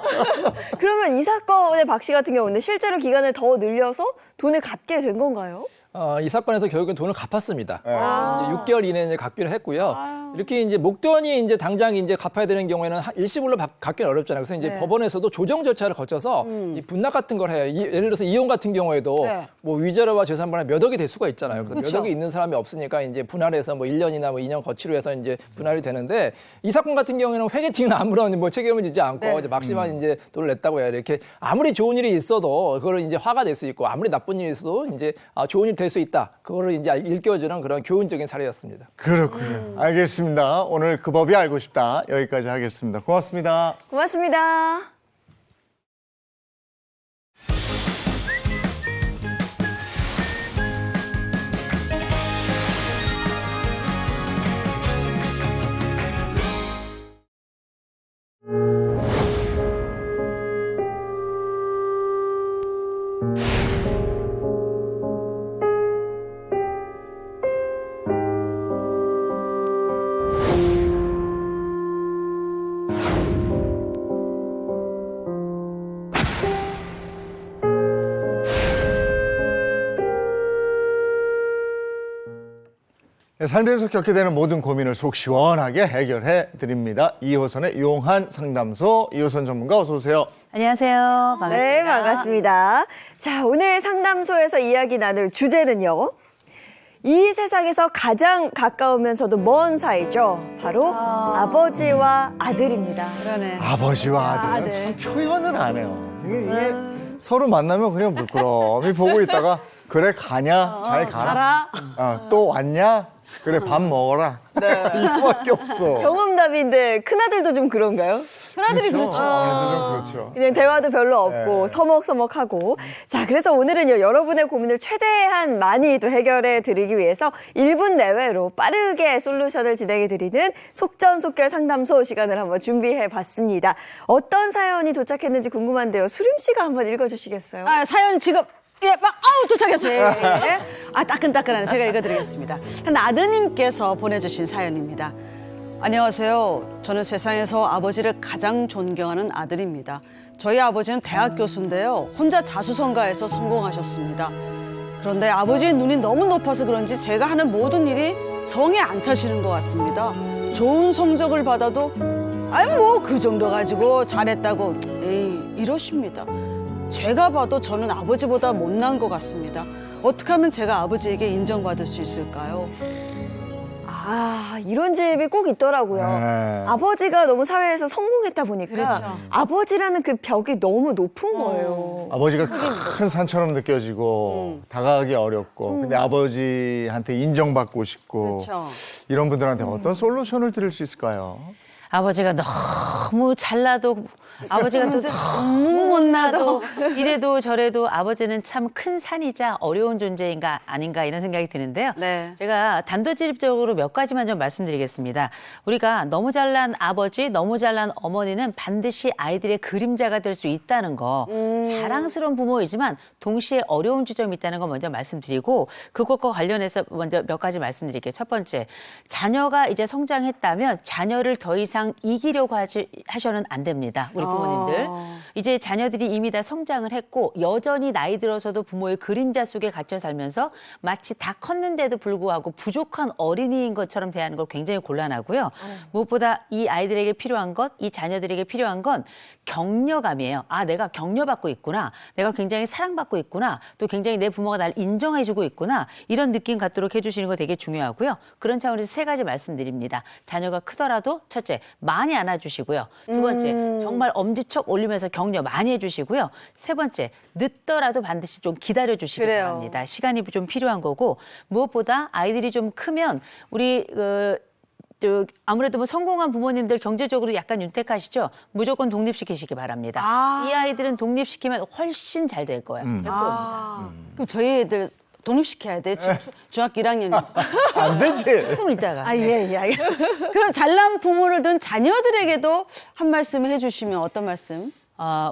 그러면 이 사건의 박 씨 같은 경우는 실제로 기간을 더 늘려서 돈을 갚게 된 건가요? 이 사건에서 결국엔 돈을 갚았습니다. 네. 이제 6개월 이내에 이제 갚기로 했고요. 이렇게 이제 목돈이 이제 당장 이제 갚아야 되는 경우에는 일시불로 갚기는 어렵잖아요. 그래서 이제 네. 법원에서도 조정 절차를 거쳐서 이 분납 같은 걸 해요. 예를 들어서 이혼 같은 경우에도 네. 뭐 위자료와 재산분할 몇 억이 될 수가 있잖아요. 그래서 그쵸. 몇 억이 있는 사람이 없으니까 이제 분할해서 뭐 1년이나 뭐 2년 거치로 해서 이제 분할이 되는데 이 사건 같은 경우에는 회계팀은 아무런 뭐 책임을 지지 않고 네. 이제 막심한 이제 돈을 냈다고 해요. 이렇게 아무리 좋은 일이 있어도 그걸 이제 화가 될 수 있고 아무리 나쁜 일이 있어도 이제 좋은 일이 될 수 있다. 그거를 이제 일깨워주는 그런 교훈적인 사례였습니다. 그렇군요. 알겠습니다. 오늘 그 법이 알고 싶다. 여기까지 하겠습니다. 고맙습니다. 고맙습니다. 삶에서 겪게 되는 모든 고민을 속 시원하게 해결해 드립니다. 2호선의 용한 상담소 이호선 전문가 어서 오세요. 안녕하세요. 반갑습니다. 네, 반갑습니다. 자, 오늘 상담소에서 이야기 나눌 주제는요. 이 세상에서 가장 가까우면서도 먼 사이죠. 바로 아버지와 아들입니다. 그러네. 아버지와 아들은 참 표현을 안 해요. 이게 서로 만나면 그냥 물끄러미 보고 있다가 그래 가냐? 잘 가라. 또 왔냐? 그래 밥 먹어라. 이거밖에 없어. 경험담인데 큰아들도 좀 그런가요? 큰아들이 그렇죠. 아들은 그렇죠. 그냥 대화도 별로 없고 네. 서먹서먹하고. 자, 그래서 오늘은요, 여러분의 고민을 최대한 많이 또 해결해 드리기 위해서 1분 내외로 빠르게 솔루션을 진행해 드리는 속전속결 상담소 시간을 한번 준비해 봤습니다. 어떤 사연이 도착했는지 궁금한데요. 수림 씨가 한번 읽어 주시겠어요? 아, 사연 지금 도착했어요. 예. 따끈따끈하네. 제가 읽어드리겠습니다. 한 아드님께서 보내주신 사연입니다. 안녕하세요. 저는 세상에서 아버지를 가장 존경하는 아들입니다. 저희 아버지는 대학 교수인데요. 혼자 자수성가해서 성공하셨습니다. 그런데 아버지의 눈이 너무 높아서 그런지 제가 하는 모든 일이 성에 안 차시는 것 같습니다. 좋은 성적을 받아도 뭐 그 정도 가지고 잘했다고 이러십니다. 제가 봐도 저는 아버지보다 못난 것 같습니다. 어떻게 하면 제가 아버지에게 인정받을 수 있을까요? 아, 이런 집이 꼭 있더라고요. 네. 아버지가 너무 사회에서 성공했다 보니까 그렇죠. 아버지라는 그 벽이 너무 높은 거예요. 아버지가 큰 산처럼 느껴지고 다가가기 어렵고 근데 아버지한테 인정받고 싶고 그렇죠. 이런 분들한테 어떤 솔루션을 드릴 수 있을까요? 아버지가 너무 잘나도 아버지가 또 너무 못나도 이래도 저래도 아버지는 참 큰 산이자 어려운 존재인가 아닌가 이런 생각이 드는데요. 네. 제가 단도직입적으로 몇 가지만 좀 말씀드리겠습니다. 우리가 너무 잘난 아버지, 너무 잘난 어머니는 반드시 아이들의 그림자가 될 수 있다는 거. 자랑스러운 부모이지만 동시에 어려운 지점이 있다는 거 먼저 말씀드리고 그것과 관련해서 먼저 몇 가지 말씀드릴게요. 첫 번째, 자녀가 이제 성장했다면 자녀를 더 이상 이기려고 하셔는 안 됩니다. 우리 부모님들. 이제 자녀들이 이미 다 성장을 했고 여전히 나이 들어서도 부모의 그림자 속에 갇혀 살면서 마치 다 컸는데도 불구하고 부족한 어린이인 것처럼 대하는 거 굉장히 곤란하고요. 무엇보다 이 아이들에게 필요한 것, 이 자녀들에게 필요한 건 격려감이에요. 아, 내가 격려받고 있구나. 내가 굉장히 사랑받고 있구나. 또 굉장히 내 부모가 날 인정해주고 있구나. 이런 느낌 갖도록 해주시는 거 되게 중요하고요. 그런 차원에서 세 가지 말씀드립니다. 자녀가 크더라도 첫째, 많이 안아주시고요. 두 번째, 정말 엄지척 올리면서 격려 많이 해주시고요. 세 번째, 늦더라도 반드시 좀 기다려주시기 그래요. 바랍니다. 시간이 좀 필요한 거고 무엇보다 아이들이 좀 크면 우리 아무래도 뭐 성공한 부모님들 경제적으로 약간 윤택하시죠? 무조건 독립시키시기 바랍니다. 이 아이들은 독립시키면 훨씬 잘 될 거예요. 100%입니다. 그럼 저희 애들 독립시켜야 돼. 지금 중학교 1학년. 안 되지. 조금 있다가. 예, 알겠어요. 그럼 잘난 부모를 둔 자녀들에게도 한 말씀 해주시면 어떤 말씀?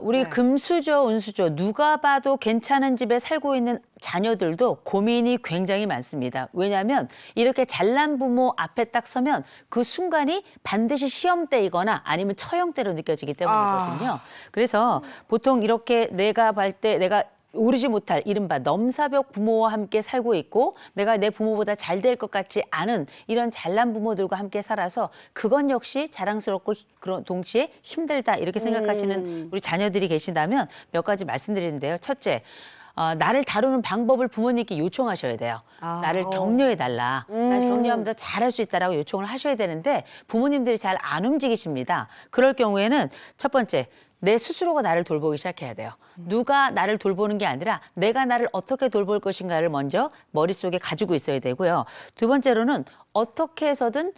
우리 금수저, 은수저 누가 봐도 괜찮은 집에 살고 있는 자녀들도 고민이 굉장히 많습니다. 왜냐하면 이렇게 잘난 부모 앞에 딱 서면 그 순간이 반드시 시험대이거나 아니면 처형대로 느껴지기 때문이거든요. 그래서 보통 이렇게 내가 볼 때 내가 오르지 못할 이른바 넘사벽 부모와 함께 살고 있고 내가 내 부모보다 잘 될 것 같지 않은 이런 잘난 부모들과 함께 살아서 그건 역시 자랑스럽고 그런 동시에 힘들다 이렇게 생각하시는 우리 자녀들이 계신다면 몇 가지 말씀드리는데요. 첫째, 나를 다루는 방법을 부모님께 요청하셔야 돼요. 나를 격려해달라. 나 격려하면 더 잘할 수 있다라고 요청을 하셔야 되는데 부모님들이 잘 안 움직이십니다. 그럴 경우에는 첫 번째, 내 스스로가 나를 돌보기 시작해야 돼요. 누가 나를 돌보는 게 아니라 내가 나를 어떻게 돌볼 것인가를 먼저 머릿속에 가지고 있어야 되고요. 두 번째로는 어떻게 해서든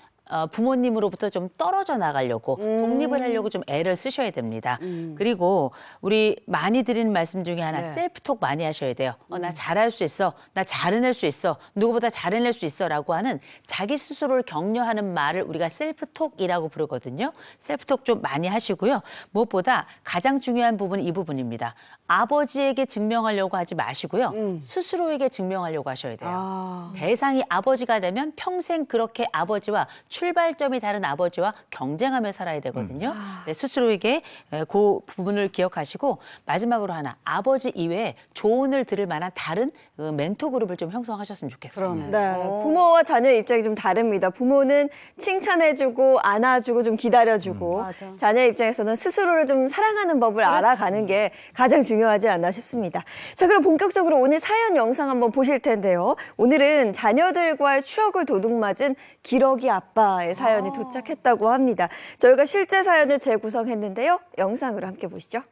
부모님으로부터 좀 떨어져 나가려고 독립을 하려고 좀 애를 쓰셔야 됩니다. 그리고 우리 많이 드리는 말씀 중에 하나 네. 셀프톡 많이 하셔야 돼요. 나 잘할 수 있어. 나 잘해낼 수 있어. 누구보다 잘해낼 수 있어. 라고 하는 자기 스스로를 격려하는 말을 우리가 셀프톡이라고 부르거든요. 셀프톡 좀 많이 하시고요. 무엇보다 가장 중요한 부분은 이 부분입니다. 아버지에게 증명하려고 하지 마시고요. 스스로에게 증명하려고 하셔야 돼요. 아. 대상이 아버지가 되면 평생 그렇게 아버지와 출발점이 다른 아버지와 경쟁하며 살아야 되거든요. 네, 스스로에게 그 부분을 기억하시고 마지막으로 하나 아버지 이외에 조언을 들을 만한 다른 멘토 그룹을 좀 형성하셨으면 좋겠습니다. 네, 부모와 자녀의 입장이 좀 다릅니다. 부모는 칭찬해주고 안아주고 좀 기다려주고 맞아. 자녀의 입장에서는 스스로를 좀 사랑하는 법을 알아가는 게 가장 중요하지 않나 싶습니다. 자, 그럼 본격적으로 오늘 사연 영상 한번 보실 텐데요. 오늘은 자녀들과의 추억을 도둑맞은 기러기 아빠의 사연이 도착했다고 합니다. 저희가 실제 사연을 재구성했는데요. 영상으로 함께 보시죠.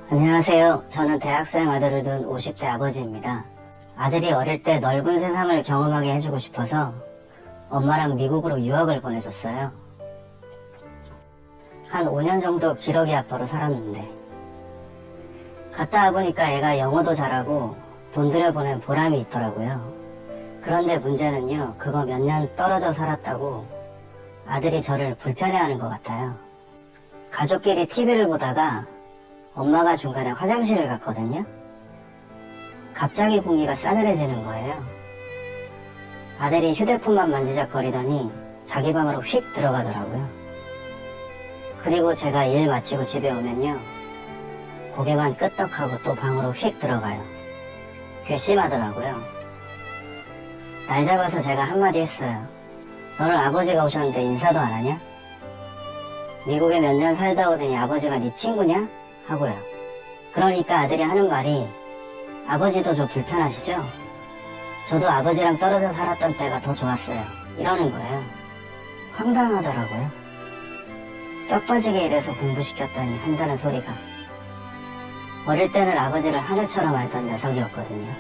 안녕하세요. 저는 대학생 아들을 둔 50대 아버지입니다. 아들이 어릴 때 넓은 세상을 경험하게 해주고 싶어서 엄마랑 미국으로 유학을 보내줬어요. 한 5년 정도 기러기 아빠로 살았는데 갔다 와보니까 애가 영어도 잘하고 돈 들여보낸 보람이 있더라고요. 그런데 문제는요, 그거 몇 년 떨어져 살았다고 아들이 저를 불편해하는 것 같아요. 가족끼리 TV를 보다가 엄마가 중간에 화장실을 갔거든요. 갑자기 공기가 싸늘해지는 거예요. 아들이 휴대폰만 만지작거리더니 자기 방으로 휙 들어가더라고요. 그리고 제가 일 마치고 집에 오면요, 고개만 끄덕하고 또 방으로 휙 들어가요. 괘씸하더라고요. 날 잡아서 제가 한마디 했어요. 너는 아버지가 오셨는데 인사도 안 하냐? 미국에 몇 년 살다 오더니 아버지가 네 친구냐? 하고요. 그러니까 아들이 하는 말이 아버지도 저 불편하시죠? 저도 아버지랑 떨어져 살았던 때가 더 좋았어요. 이러는 거예요. 황당하더라고요. 뼈 빠지게 일해서 공부시켰더니 한다는 소리가. 어릴 때는 아버지를 하늘처럼 알던 녀석이었거든요.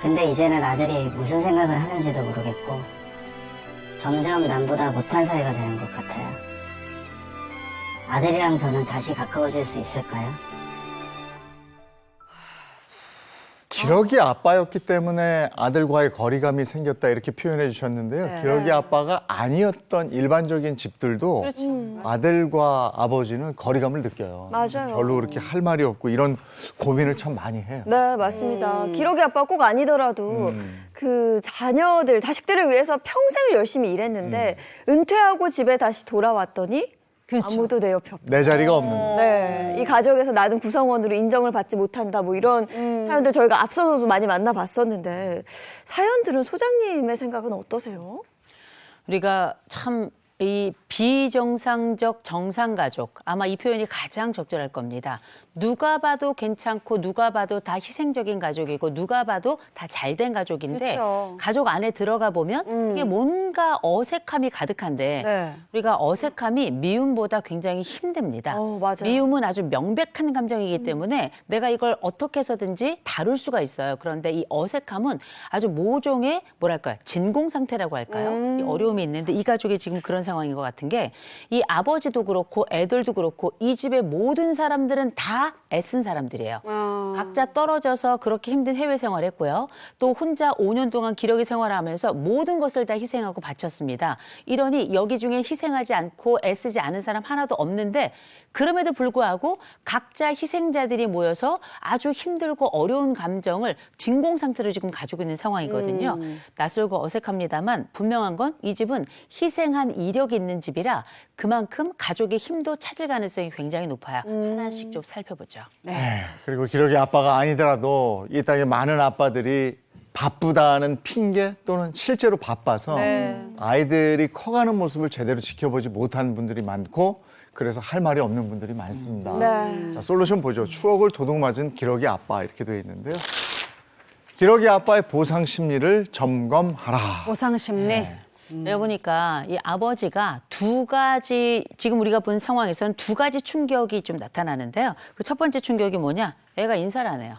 근데 이제는 아들이 무슨 생각을 하는지도 모르겠고 점점 남보다 못한 사이가 되는 것 같아요. 아들이랑 저는 다시 가까워질 수 있을까요? 기러기 아빠였기 때문에 아들과의 거리감이 생겼다 이렇게 표현해 주셨는데요. 네. 기러기 아빠가 아니었던 일반적인 집들도 아들과 아버지는 거리감을 느껴요. 맞아요. 별로 그렇게 할 말이 없고 이런 고민을 참 많이 해요. 네, 맞습니다. 기러기 아빠 꼭 아니더라도 그 자녀들, 자식들을 위해서 평생을 열심히 일했는데 은퇴하고 집에 다시 돌아왔더니 아무도 내 옆에 없다. 내 자리가 없는. 네, 이 가족에서 나는 구성원으로 인정을 받지 못한다. 뭐 이런 사연들 저희가 앞서서도 많이 만나봤었는데 사연들은 소장님의 생각은 어떠세요? 우리가 참 이 비정상적 정상 가족, 아마 이 표현이 가장 적절할 겁니다. 누가 봐도 괜찮고 누가 봐도 다 희생적인 가족이고 누가 봐도 다 잘된 가족인데 그쵸. 가족 안에 들어가 보면 이게 뭔가 어색함이 가득한데 네. 우리가 어색함이 미움보다 굉장히 힘듭니다. 맞아요. 미움은 아주 명백한 감정이기 때문에 내가 이걸 어떻게 해서든지 다룰 수가 있어요. 그런데 이 어색함은 아주 모종의 뭐랄까요, 진공 상태라고 할까요? 이 어려움이 있는데 이 가족이 지금 그런 상황인 것 같은 게 이 아버지도 그렇고 애들도 그렇고 이 집의 모든 사람들은 다 애쓴 사람들이에요. 각자 떨어져서 그렇게 힘든 해외 생활했고요. 또 혼자 5년 동안 기러기 생활하면서 모든 것을 다 희생하고 바쳤습니다. 이러니 여기 중에 희생하지 않고 애쓰지 않은 사람 하나도 없는데 그럼에도 불구하고 각자 희생자들이 모여서 아주 힘들고 어려운 감정을 진공 상태로 지금 가지고 있는 상황이거든요. 낯설고 어색합니다만 분명한 건 이 집은 희생한 이력이 있는 집이라 그만큼 가족의 힘도 찾을 가능성이 굉장히 높아요. 하나씩 좀 살펴보죠. 그리고 기러기 아빠가 아니더라도 이 땅에 많은 아빠들이 바쁘다는 핑계 또는 실제로 바빠서 아이들이 커가는 모습을 제대로 지켜보지 못하는 분들이 많고 그래서 할 말이 없는 분들이 많습니다. 네. 자, 솔루션 보죠. 추억을 도둑맞은 기러기 아빠 이렇게 되어 있는데요. 기러기 아빠의 보상 심리를 점검하라. 보상 심리. 그러다 보니까 이 아버지가 두 가지, 지금 우리가 본 상황에서는 두 가지 충격이 좀 나타나는데요. 그 첫 번째 충격이 뭐냐? 애가 인사를 안 해요.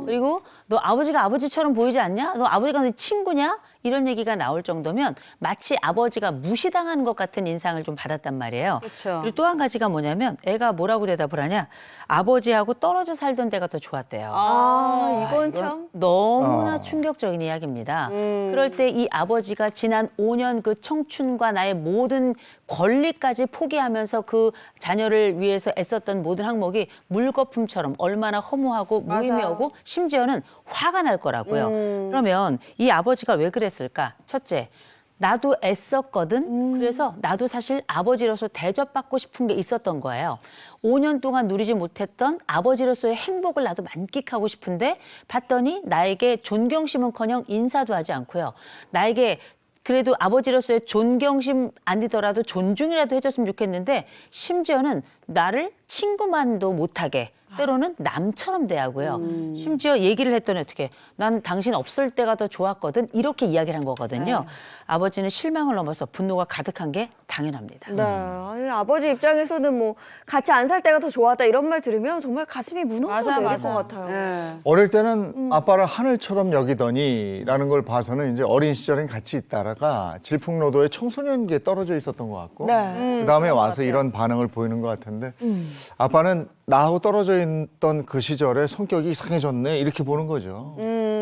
그리고 너 아버지가 아버지처럼 보이지 않냐? 너 아버지가 네 친구냐? 이런 얘기가 나올 정도면 마치 아버지가 무시당하는 것 같은 인상을 좀 받았단 말이에요. 그렇죠. 그리고 또 한 가지가 뭐냐면 애가 뭐라고 대답을 하냐? 아버지하고 떨어져 살던 데가 더 좋았대요. 이건 참. 너무나 충격적인 이야기입니다. 그럴 때 이 아버지가 지난 5년 그 청춘과 나의 모든 권리까지 포기하면서 그 자녀를 위해서 애썼던 모든 항목이 물거품처럼 얼마나 허무하고 무의미하고 심지어는 화가 날 거라고요. 그러면 이 아버지가 왜 그랬을까? 첫째, 나도 애썼거든. 그래서 나도 사실 아버지로서 대접받고 싶은 게 있었던 거예요. 5년 동안 누리지 못했던 아버지로서의 행복을 나도 만끽하고 싶은데 봤더니 나에게 존경심은커녕 인사도 하지 않고요. 나에게 그래도 아버지로서의 존경심 아니더라도 존중이라도 해줬으면 좋겠는데 심지어는 나를 친구만도 못하게 때로는 남처럼 대하고요. 심지어 얘기를 했더니 어떻게 난 당신 없을 때가 더 좋았거든 이렇게 이야기를 한 거거든요. 아버지는 실망을 넘어서 분노가 가득한 게 당연합니다. 네. 아니, 아버지 입장에서는 뭐 같이 안 살 때가 더 좋았다 이런 말 들으면 정말 가슴이 무너져 내릴 것 같아요. 예. 어릴 때는 아빠를 하늘처럼 여기더니라는 걸 봐서는 이제 어린 시절엔 같이 있다가 질풍노도의 청소년기에 떨어져 있었던 것 같고 네. 그다음에 와서 이런 반응을 보이는 것 같은데 아빠는 나하고 떨어져 있던 그 시절에 성격이 이상해졌네 이렇게 보는 거죠.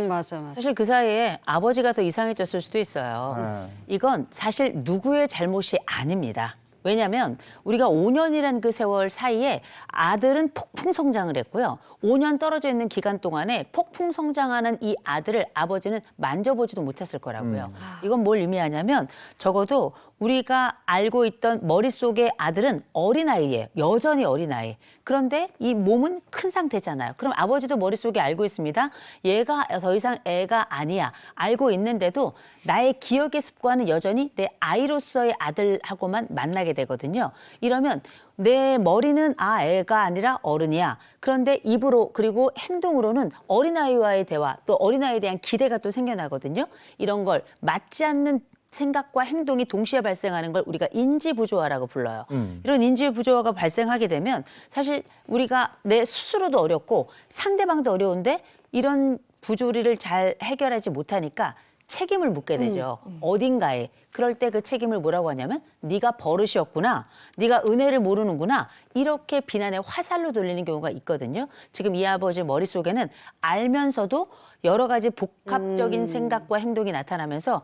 맞아. 사실 그 사이에 아버지가 더 이상해졌을 수도 있어요. 이건 사실 누구의 잘못이 아닙니다. 왜냐하면 우리가 5년이라는 그 세월 사이에 아들은 폭풍 성장을 했고요. 5년 떨어져 있는 기간 동안에 폭풍 성장하는 이 아들을 아버지는 만져보지도 못했을 거라고요. 이건 뭘 의미하냐면 적어도 우리가 알고 있던 머릿속의 아들은 어린아이예요. 여전히 어린아이. 그런데 이 몸은 큰 상태잖아요. 그럼 아버지도 머릿속에 알고 있습니다. 얘가 더 이상 애가 아니야. 알고 있는데도 나의 기억의 습관은 여전히 내 아이로서의 아들하고만 만나게 되거든요. 이러면 내 머리는 애가 아니라 어른이야. 그런데 입으로 그리고 행동으로는 어린아이와의 대화 또 어린아이에 대한 기대가 또 생겨나거든요. 이런 걸 맞지 않는 생각과 행동이 동시에 발생하는 걸 우리가 인지부조화라고 불러요. 이런 인지부조화가 발생하게 되면 사실 우리가 내 스스로도 어렵고 상대방도 어려운데 이런 부조리를 잘 해결하지 못하니까 책임을 묻게 되죠. 어딘가에. 그럴 때 그 책임을 뭐라고 하냐면 네가 버릇이었구나. 네가 은혜를 모르는구나. 이렇게 비난의 화살로 돌리는 경우가 있거든요. 지금 이 아버지 머릿속에는 알면서도 여러 가지 복합적인 생각과 행동이 나타나면서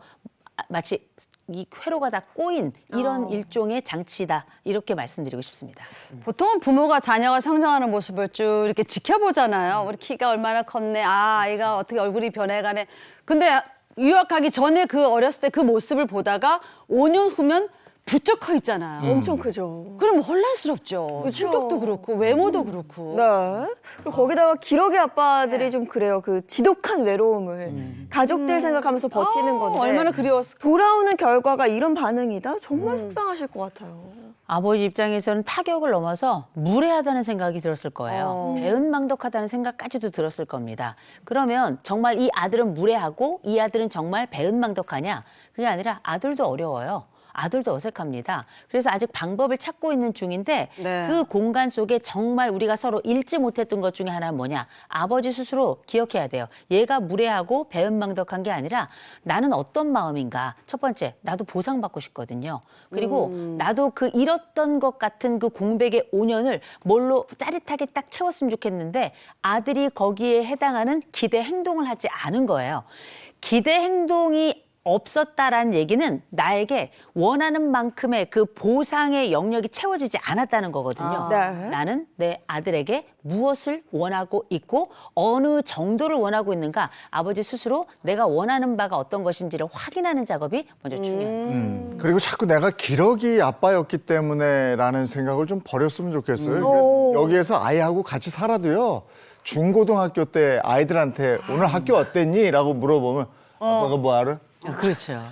마치 이 회로가 다 꼬인 이런 일종의 장치다. 이렇게 말씀드리고 싶습니다. 보통은 부모가 자녀가 성장하는 모습을 쭉 이렇게 지켜보잖아요. 우리 키가 얼마나 컸네. 아이가 어떻게 얼굴이 변해가네. 근데 유학하기 전에 그 어렸을 때 그 모습을 보다가 5년 후면 부쩍 커 있잖아요. 엄청 크죠. 그럼 혼란스럽죠. 그쵸. 성격도 그렇고 외모도 그렇고. 네. 그리고 거기다가 기러기 아빠들이 좀 그래요. 그 지독한 외로움을 가족들 생각하면서 버티는 건데 얼마나 그리웠을까. 돌아오는 결과가 이런 반응이다? 정말 속상하실 것 같아요. 아버지 입장에서는 타격을 넘어서 무례하다는 생각이 들었을 거예요. 배은망덕하다는 생각까지도 들었을 겁니다. 그러면 정말 이 아들은 무례하고 이 아들은 정말 배은망덕하냐? 그게 아니라 아들도 어려워요. 아들도 어색합니다. 그래서 아직 방법을 찾고 있는 중인데 네. 그 공간 속에 정말 우리가 서로 읽지 못했던 것 중에 하나는 뭐냐. 아버지 스스로 기억해야 돼요. 얘가 무례하고 배은망덕한 게 아니라 나는 어떤 마음인가. 첫 번째, 나도 보상받고 싶거든요. 그리고 나도 그 잃었던 것 같은 그 공백의 5년을 뭘로 짜릿하게 딱 채웠으면 좋겠는데 아들이 거기에 해당하는 기대 행동을 하지 않은 거예요. 기대 행동이 없었다라는 얘기는 나에게 원하는 만큼의 그 보상의 영역이 채워지지 않았다는 거거든요. 네. 나는 내 아들에게 무엇을 원하고 있고 어느 정도를 원하고 있는가 아버지 스스로 내가 원하는 바가 어떤 것인지를 확인하는 작업이 먼저 중요합니다. 그리고 자꾸 내가 기러기 아빠였기 때문에라는 생각을 좀 버렸으면 좋겠어요. 그러니까 여기에서 아이하고 같이 살아도요. 중고등학교 때 아이들한테 오늘 학교 어땠니? 라고 물어보면 아빠가 뭐 알아? 그렇죠.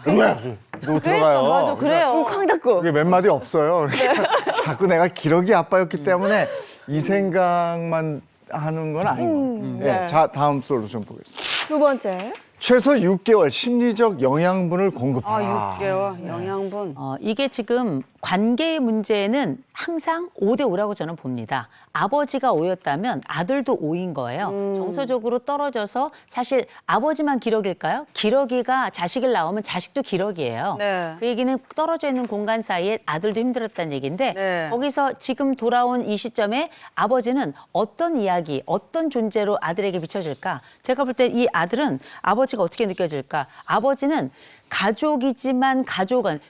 너 들어가요. 맞아, 그래요. 쾅 닫고. 그게 몇 마디 없어요. 그러니까 자꾸 내가 기러기 아빠였기 때문에 이 생각만 하는 건 아닌 것 같아요. 네. 자, 다음 솔루션 보겠습니다. 두 번째. 최소 6개월 심리적 영양분을 공급해라. 6개월 영양분. 이게 지금 관계의 문제는 항상 5대 5라고 저는 봅니다. 아버지가 5였다면 아들도 5인 거예요. 정서적으로 떨어져서 사실 아버지만 기러기일까요? 기러기가 자식을 낳으면 자식도 기러기예요. 네. 그 얘기는 떨어져 있는 공간 사이에 아들도 힘들었다는 얘기인데 네. 거기서 지금 돌아온 이 시점에 아버지는 어떤 이야기, 어떤 존재로 아들에게 비춰질까? 제가 볼 때 이 아들은 아버지가 어떻게 느껴질까? 아버지는 가족이지만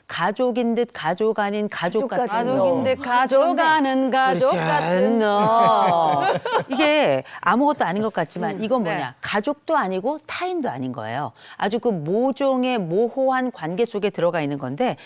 가족인 듯 가족 아닌 가족 같은 가족인데 가져가는 가족 같은 이게 아무것도 아닌 것 같지만 이건 뭐냐? 네. 가족도 아니고 타인도 아닌 거예요. 아주 그 모종의 모호한 관계 속에 들어가 있는 건데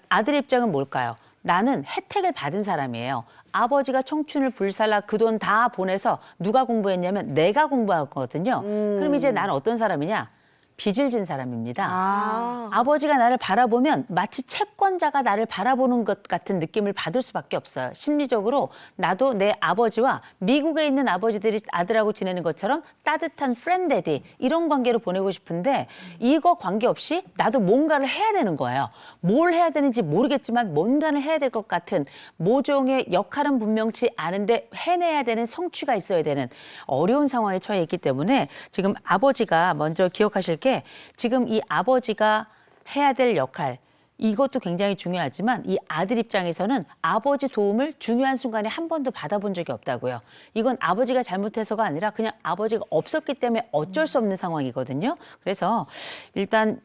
아들 입장은 뭘까요? 나는 혜택을 받은 사람이에요. 아버지가 청춘을 불살라 그 돈 다 보내서 누가 공부했냐면 내가 공부하거든요. 그럼 이제 나는 어떤 사람이냐? 빚을 진 사람입니다. 아버지가 나를 바라보면 마치 채권자가 나를 바라보는 것 같은 느낌을 받을 수밖에 없어요. 심리적으로 나도 내 아버지와 미국에 있는 아버지들이 아들하고 지내는 것처럼 따뜻한 프렌데디 이런 관계로 보내고 싶은데 이거 관계없이 나도 뭔가를 해야 되는 거예요. 뭘 해야 되는지 모르겠지만 뭔가를 해야 될 것 같은 모종의 역할은 분명치 않은데 해내야 되는 성취가 있어야 되는 어려운 상황에 처해 있기 때문에 지금 아버지가 먼저 기억하실 게 지금 이 아버지가 해야 될 역할 이것도 굉장히 중요하지만 이 아들 입장에서는 아버지 도움을 중요한 순간에 한 번도 받아본 적이 없다고요. 이건 아버지가 잘못해서가 아니라 그냥 아버지가 없었기 때문에 어쩔 수 없는 상황이거든요. 그래서 일단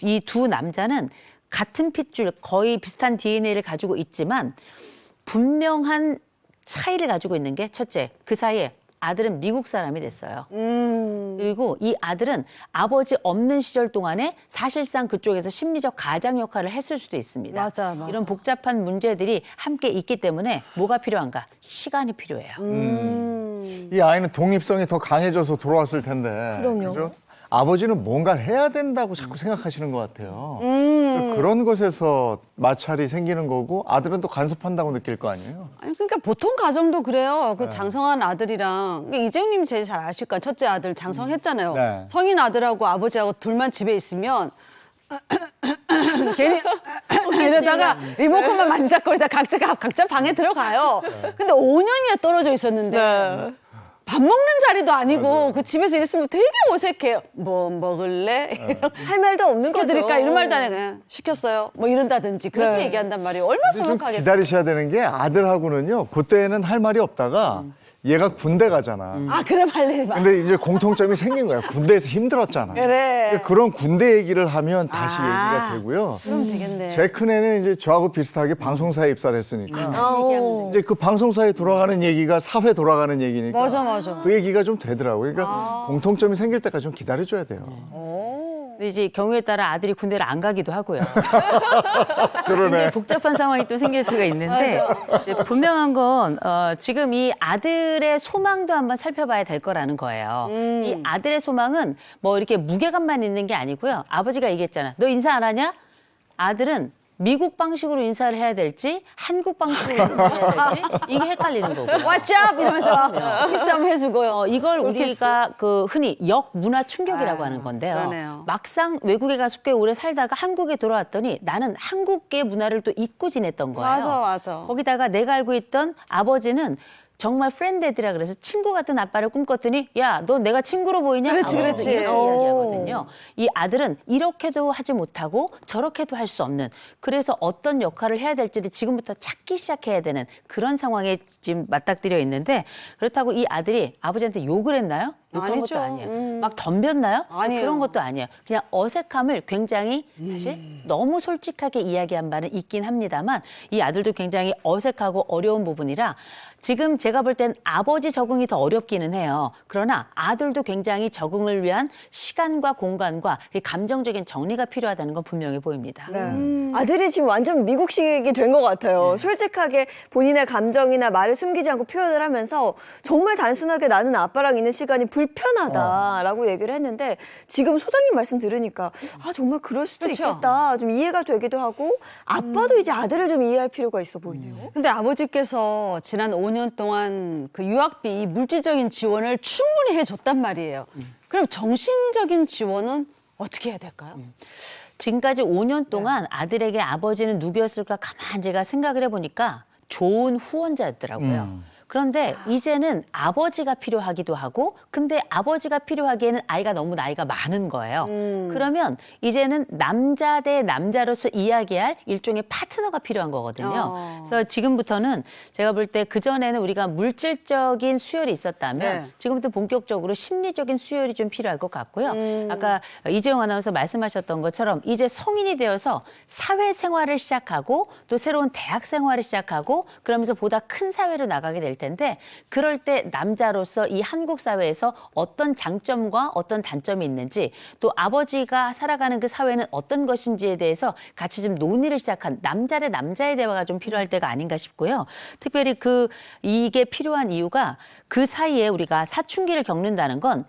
이 두 남자는 같은 핏줄 거의 비슷한 DNA를 가지고 있지만 분명한 차이를 가지고 있는 게 첫째, 그 사이에 아들은 미국 사람이 됐어요. 그리고 이 아들은 아버지 없는 시절 동안에 사실상 그쪽에서 심리적 가장 역할을 했을 수도 있습니다. 맞아. 이런 복잡한 문제들이 함께 있기 때문에 뭐가 필요한가? 시간이 필요해요. 이 아이는 독립성이 더 강해져서 돌아왔을 텐데. 그럼요. 그죠? 아버지는 뭔가를 해야 된다고 자꾸 생각하시는 것 같아요. 그런 것에서 마찰이 생기는 거고 아들은 또 간섭한다고 느낄 거 아니에요. 아니 그러니까 보통 가정도 그래요. 그 장성한 아들이랑 그러니까 이재용님이 제일 잘 아실 거예요. 첫째 아들 장성했잖아요. 네. 성인 아들하고 아버지하고 둘만 집에 있으면 괜히 이러다가 리모컨만 만지작거리다 각자 방에 들어가요. 근데 5년이나 떨어져 있었는데 밥 먹는 자리도 아니고 그 집에서 있으면 되게 어색해요. 뭐 먹을래? 할 말도 없는 거죠. 시켜드릴까? 이런 말도 안 해. 그냥 시켰어요. 뭐 이런다든지 그렇게 얘기한단 말이에요. 얼마나 좀 서먹하겠어요. 기다리셔야 되는 게 아들하고는요. 그때는 할 말이 없다가 얘가 군대 가잖아. 아 그럼 할 일 많아. 근데 이제 공통점이 생긴 거야. 군대에서 힘들었잖아. 그래. 그런 군대 얘기를 하면 다시 얘기가 되고요. 그럼 되겠네. 제 큰애는 이제 저하고 비슷하게 방송사에 입사를 했으니까 이제 그 방송사에 돌아가는 얘기가 사회 돌아가는 얘기니까 맞아. 그 얘기가 좀 되더라고요. 그러니까 공통점이 생길 때까지 좀 기다려줘야 돼요. 근데 이제 경우에 따라 아들이 군대를 안 가기도 하고요. 그러네. 굉장히 복잡한 상황이 또 생길 수가 있는데 이제 분명한 건 지금 이 아들의 소망도 한번 살펴봐야 될 거라는 거예요. 이 아들의 소망은 뭐 이렇게 무게감만 있는 게 아니고요. 아버지가 얘기했잖아. 너 인사 안 하냐? 아들은 미국 방식으로 인사를 해야 될지 한국 방식으로 인사를 해야 될지 이게 헷갈리는 거고요. What's up? 이러면서 키스 한번 해주고요. 이걸 롤키스. 우리가 그 흔히 역문화 충격이라고 하는 건데요. 그러네요. 막상 외국에 가서 꽤 오래 살다가 한국에 돌아왔더니 나는 한국계 문화를 또 잊고 지냈던 거예요. 맞아. 거기다가 내가 알고 있던 아버지는 정말 프렌드들이라 그래서 친구 같은 아빠를 꿈꿨더니 야, 너 내가 친구로 보이냐? 그렇지. 이렇게 이야기하거든요. 이 아들은 이렇게도 하지 못하고 저렇게도 할 수 없는 그래서 어떤 역할을 해야 될지를 지금부터 찾기 시작해야 되는 그런 상황에 지금 맞닥뜨려 있는데 그렇다고 이 아들이 아버지한테 욕을 했나요? 그런 아니죠. 것도 아니에요. 막 덤볐나요? 아니에요. 그런 것도 아니에요. 그냥 어색함을 굉장히 사실 너무 솔직하게 이야기한 바는 있긴 합니다만 이 아들도 굉장히 어색하고 어려운 부분이라 지금 제가 볼 땐 아버지 적응이 더 어렵기는 해요. 그러나 아들도 굉장히 적응을 위한 시간과 공간과 이 감정적인 정리가 필요하다는 건 분명해 보입니다. 아들이 지금 완전 미국식이 된 것 같아요. 솔직하게 본인의 감정이나 말을 숨기지 않고 표현을 하면서 정말 단순하게 나는 아빠랑 있는 시간이 불편하다라고 얘기를 했는데 지금 소장님 말씀 들으니까 아 정말 그럴 수도 그쵸? 있겠다. 좀 이해가 되기도 하고 아빠도 이제 아들을 좀 이해할 필요가 있어 보이네요. 근데 아버지께서 지난 5년 동안 그 유학비 물질적인 지원을 충분히 해줬단 말이에요. 그럼 정신적인 지원은 어떻게 해야 될까요? 지금까지 5년 동안 아들에게 아버지는 누구였을까 가만 제가 생각을 해보니까 좋은 후원자였더라고요. 그런데 이제는 아버지가 필요하기도 하고 근데 아버지가 필요하기에는 아이가 너무 나이가 많은 거예요. 그러면 이제는 남자 대 남자로서 이야기할 일종의 파트너가 필요한 거거든요. 그래서 지금부터는 제가 볼 때 그전에는 우리가 물질적인 수혈이 있었다면 네. 지금부터 본격적으로 심리적인 수혈이 좀 필요할 것 같고요. 아까 이재용 아나운서 말씀하셨던 것처럼 이제 성인이 되어서 사회생활을 시작하고 또 새로운 대학 생활을 시작하고 그러면서 보다 큰 사회로 나가게 될 텐데 그럴 때 남자로서 이 한국 사회에서 어떤 장점과 어떤 단점이 있는지 또 아버지가 살아가는 그 사회는 어떤 것인지에 대해서 같이 좀 논의를 시작한 남자 대 남자의 대화가 좀 필요할 때가 아닌가 싶고요. 특별히 이게 필요한 이유가 그 사이에 우리가 사춘기를 겪는다는 건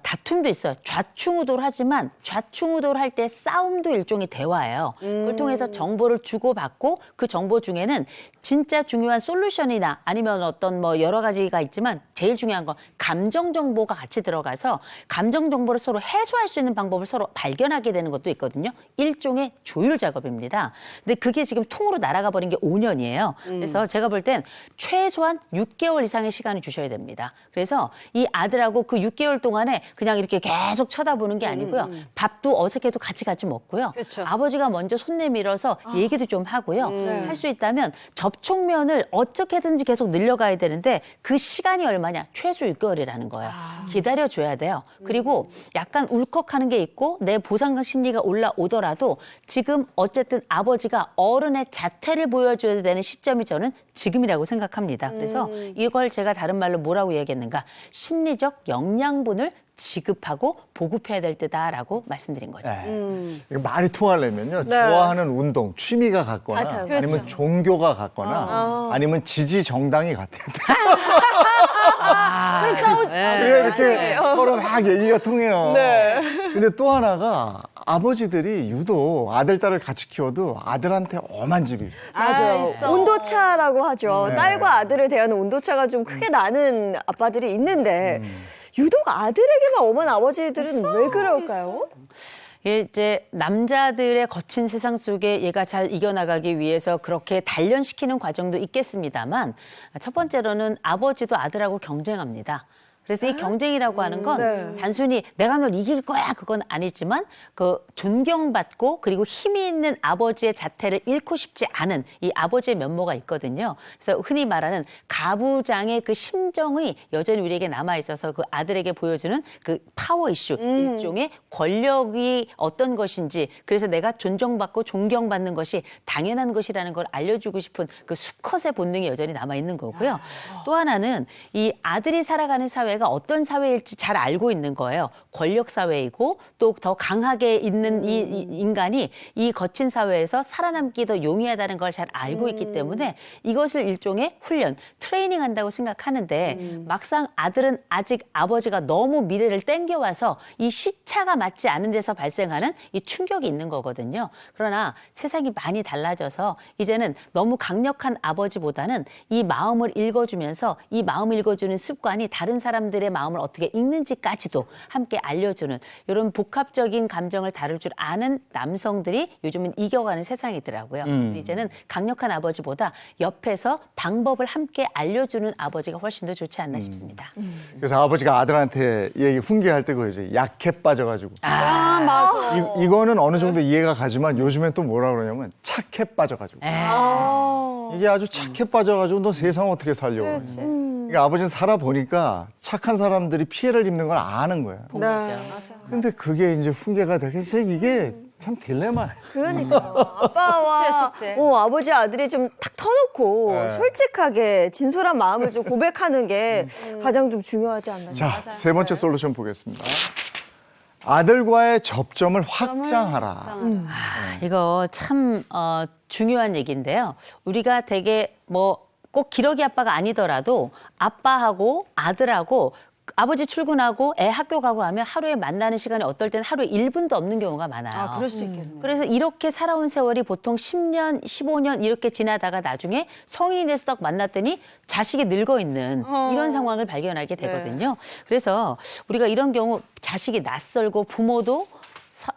다툼도 있어요. 좌충우돌 하지만 좌충우돌 할 때 싸움도 일종의 대화예요. 그걸 통해서 정보를 주고받고 그 정보 중에는 진짜 중요한 솔루션이나 아니면 어떤 뭐 여러 가지가 있지만 제일 중요한 건 감정 정보가 같이 들어가서 감정 정보를 서로 해소할 수 있는 방법을 서로 발견하게 되는 것도 있거든요. 일종의 조율 작업입니다. 근데 그게 지금 통으로 날아가 버린 게 5년이에요. 그래서 제가 볼 땐 최소한 6개월 이상의 시간을 주셔야 됩니다. 그래서 이 아들하고 그 6개월 동안에 그냥 이렇게 계속 쳐다보는 게 아니고요. 밥도 어색해도 같이 먹고요. 그쵸. 아버지가 먼저 손 내밀어서 얘기도 좀 하고요. 네. 할 수 있다면 접촉면을 어떻게든지 계속 늘려가야 되는데 그 시간이 얼마냐? 최소 6개월이라는 거예요. 기다려줘야 돼요. 그리고 약간 울컥하는 게 있고 내 보상 심리가 올라오더라도 지금 어쨌든 아버지가 어른의 자태를 보여줘야 되는 시점이 저는 지금이라고 생각합니다. 그래서 이걸 제가 다른 말로 뭐라고 얘기했는가? 심리적 영양분을 지급하고 보급해야 될 때다라고 말씀드린 거죠. 이거 말이 통하려면요. 네. 좋아하는 운동, 취미가 같거나 같아요. 아니면 그렇죠. 종교가 같거나 아니면 지지 정당이 같아야 돼요. 그럼 싸우지. 그래 이렇게 서로 막 얘기가 통해요. 네. 근데 또 하나가 아버지들이 유독 아들, 딸을 같이 키워도 아들한테 엄한 집이 있어요. 맞아요. 있어. 온도차라고 하죠. 네. 딸과 아들을 대하는 온도차가 좀 크게 나는 아빠들이 있는데 유독 아들에게만 엄한 아버지들은 왜 그럴까요? 이제 남자들의 거친 세상 속에 얘가 잘 이겨나가기 위해서 그렇게 단련시키는 과정도 있겠습니다만 첫 번째로는 아버지도 아들하고 경쟁합니다. 그래서 이 경쟁이라고 하는 건 네. 단순히 내가 널 이길 거야 그건 아니지만 그 존경받고 그리고 힘이 있는 아버지의 자태를 잃고 싶지 않은 이 아버지의 면모가 있거든요. 그래서 흔히 말하는 가부장의 그 심정이 여전히 우리에게 남아 있어서 그 아들에게 보여주는 그 파워 이슈 일종의 권력이 어떤 것인지 그래서 내가 존중받고 존경받는 것이 당연한 것이라는 걸 알려주고 싶은 그 수컷의 본능이 여전히 남아 있는 거고요. 또 하나는 이 아들이 살아가는 사회가 어떤 사회일지 잘 알고 있는 거예요. 권력 사회이고 또 더 강하게 있는 이 인간이 이 거친 사회에서 살아남기 더 용이하다는 걸 잘 알고 있기 때문에 이것을 일종의 훈련, 트레이닝 한다고 생각하는데 막상 아들은 아직 아버지가 너무 미래를 땡겨와서 이 시차가 맞지 않은 데서 발생하는 이 충격이 있는 거거든요. 그러나 세상이 많이 달라져서 이제는 너무 강력한 아버지보다는 이 마음을 읽어주면서 이 마음 읽어주는 습관이 다른 사람들의 마음을 어떻게 읽는지까지도 함께 알려주는 이런 복합적인 감정을 다룰 줄 아는 남성들이 요즘은 이겨가는 세상이더라고요. 그래서 이제는 강력한 아버지보다 옆에서 방법을 함께 알려주는 아버지가 훨씬 더 좋지 않나 싶습니다. 그래서 아버지가 아들한테 얘기 훈계할 때 그러지. 약해 빠져가지고. 아, 맞아. 이거는 어느 정도 이해가 가지만 요즘엔 또 뭐라 그러냐면 착해 빠져가지고. 이게 아주 착해 빠져가지고 너 세상 어떻게 살려고. 그러니까 아버지는 살아보니까 착한 사람들이 피해를 입는 걸 아는 거예요. 맞아. 근데 그게 이제 훈계가 되게 이게 참 딜레마예요. 그러니까요. 아빠와 숙제. 아버지 아들이 좀 탁 터놓고 네. 솔직하게 진솔한 마음을 좀 고백하는 게 가장 좀 중요하지 않나 자, 세 번째 솔루션 보겠습니다. 아들과의 접점을 확장하라. 이거 참 중요한 얘기인데요. 우리가 되게 뭐 꼭 기러기 아빠가 아니더라도 아빠하고 아들하고 아버지 출근하고 애 학교 가고 하면 하루에 만나는 시간이 어떨 때는 하루에 1분도 없는 경우가 많아요. 아, 그럴 수 있겠네요. 그래서 이렇게 살아온 세월이 보통 10년, 15년 이렇게 지나다가 나중에 성인이 돼서 딱 만났더니 자식이 늙어 있는 이런 상황을 발견하게 되거든요. 그래서 우리가 이런 경우 자식이 낯설고 부모도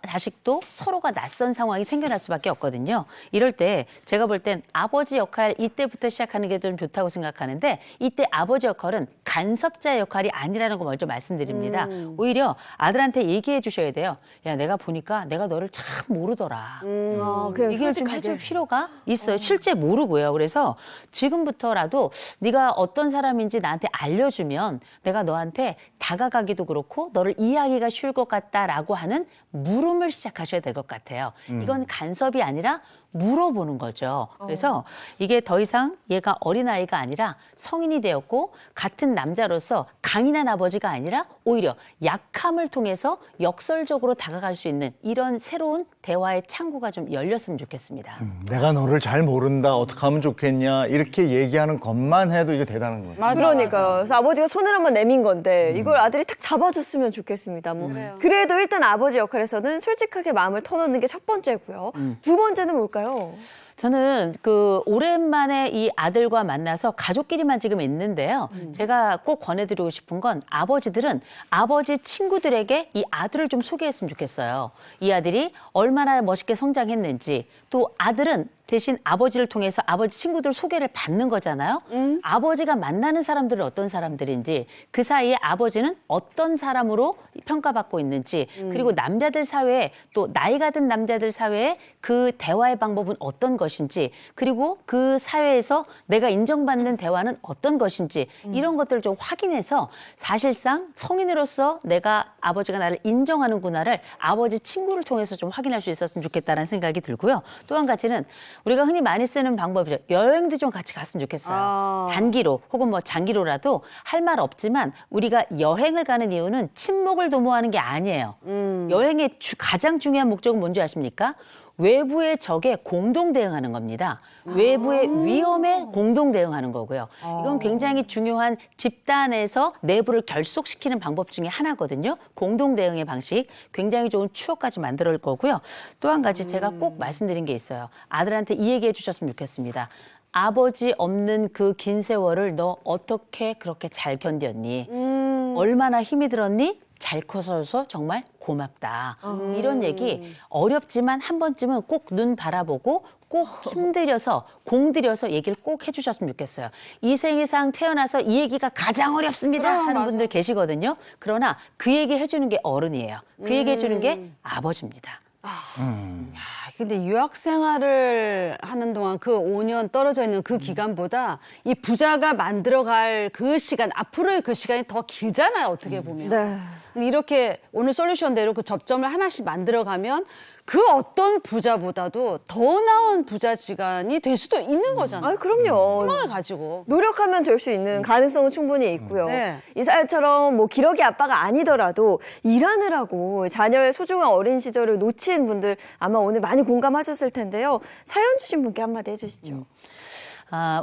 자식도 서로가 낯선 상황이 생겨날 수밖에 없거든요. 이럴 때 제가 볼 땐 아버지 역할 이때부터 시작하는 게 좀 좋다고 생각하는데 이때 아버지 역할은 간섭자의 역할이 아니라는 거 먼저 말씀드립니다. 오히려 아들한테 얘기해 주셔야 돼요. 야, 내가 보니까 내가 너를 참 모르더라. 그냥 얘기를 좀 솔직하게. 해줄 필요가 있어요. 실제 모르고요. 그래서 지금부터라도 네가 어떤 사람인지 나한테 알려주면 내가 너한테 다가가기도 그렇고 너를 이해하기가 쉬울 것 같다라고 하는 물음을 시작하셔야 될 것 같아요. 이건 간섭이 아니라 물어보는 거죠. 그래서 이게 더 이상 얘가 어린아이가 아니라 성인이 되었고 같은 남자로서 강인한 아버지가 아니라 오히려 약함을 통해서 역설적으로 다가갈 수 있는 이런 새로운 대화의 창구가 좀 열렸으면 좋겠습니다. 내가 너를 잘 모른다. 어떻게 하면 좋겠냐. 이렇게 얘기하는 것만 해도 이게 대단한 거예요. 맞아, 그러니까요. 그래서 아버지가 손을 한번 내민 건데 이걸 아들이 딱 잡아줬으면 좋겠습니다. 뭐 그래도 일단 아버지 역할에서는 솔직하게 마음을 터놓는 게 첫 번째고요. 두 번째는 뭘까요? 저는 오랜만에 이 아들과 만나서 가족끼리만 지금 있는데요. 제가 꼭 권해드리고 싶은 건 아버지들은 아버지 친구들에게 이 아들을 좀 소개했으면 좋겠어요. 이 아들이 얼마나 멋있게 성장했는지, 또 아들은 대신 아버지를 통해서 아버지 친구들 소개를 받는 거잖아요. 아버지가 만나는 사람들은 어떤 사람들인지, 그 사이에 아버지는 어떤 사람으로 평가받고 있는지, 그리고 남자들 사회에 또 나이가 든 남자들 사회에 그 대화의 방법은 어떤 것인지, 그리고 그 사회에서 내가 인정받는 대화는 어떤 것인지 이런 것들을 좀 확인해서 사실상 성인으로서 내가 아버지가 나를 인정하는구나를 아버지 친구를 통해서 좀 확인할 수 있었으면 좋겠다는 생각이 들고요. 또 한 가지는 우리가 흔히 많이 쓰는 방법이죠. 여행도 좀 같이 갔으면 좋겠어요. 단기로 혹은 뭐 장기로라도 할 말 없지만 우리가 여행을 가는 이유는 친목을 도모하는 게 아니에요. 여행의 가장 중요한 목적은 뭔지 아십니까? 외부의 적에 공동 대응하는 겁니다. 외부의 위험에 공동 대응하는 거고요. 이건 굉장히 중요한 집단에서 내부를 결속시키는 방법 중에 하나거든요. 공동 대응의 방식, 굉장히 좋은 추억까지 만들어올 거고요. 또 한 가지 제가 꼭 말씀드린 게 있어요. 아들한테 이 얘기해 주셨으면 좋겠습니다. 아버지 없는 그 긴 세월을 너 어떻게 그렇게 잘 견뎠니? 얼마나 힘이 들었니? 잘 커서서 정말 고맙다. 이런 얘기 어렵지만 한 번쯤은 꼭 눈 바라보고 꼭 힘들여서 공들여서 얘기를 꼭 해주셨으면 좋겠어요. 이 생에상 태어나서 이 얘기가 가장 어렵습니다 하는 분들 계시거든요. 그러나 그 얘기 해주는 게 어른이에요. 그 얘기 해주는 게 아버지입니다. 근데 유학 생활을 하는 동안 그 5년 떨어져 있는 그 기간보다 이 부자가 만들어갈 그 시간, 앞으로의 그 시간이 더 길잖아요, 어떻게 보면. 네. 근데 이렇게 오늘 솔루션대로 그 접점을 하나씩 만들어가면 그 어떤 부자보다도 더 나은 부자지간이 될 수도 있는 거잖아요. 아, 그럼요. 희망을 가지고. 노력하면 될 수 있는 가능성은 충분히 있고요. 네. 이 사연처럼 뭐 기러기 아빠가 아니더라도 일하느라고 자녀의 소중한 어린 시절을 놓친 분들 아마 오늘 많이 공감하셨을 텐데요. 사연 주신 분께 한마디 해주시죠.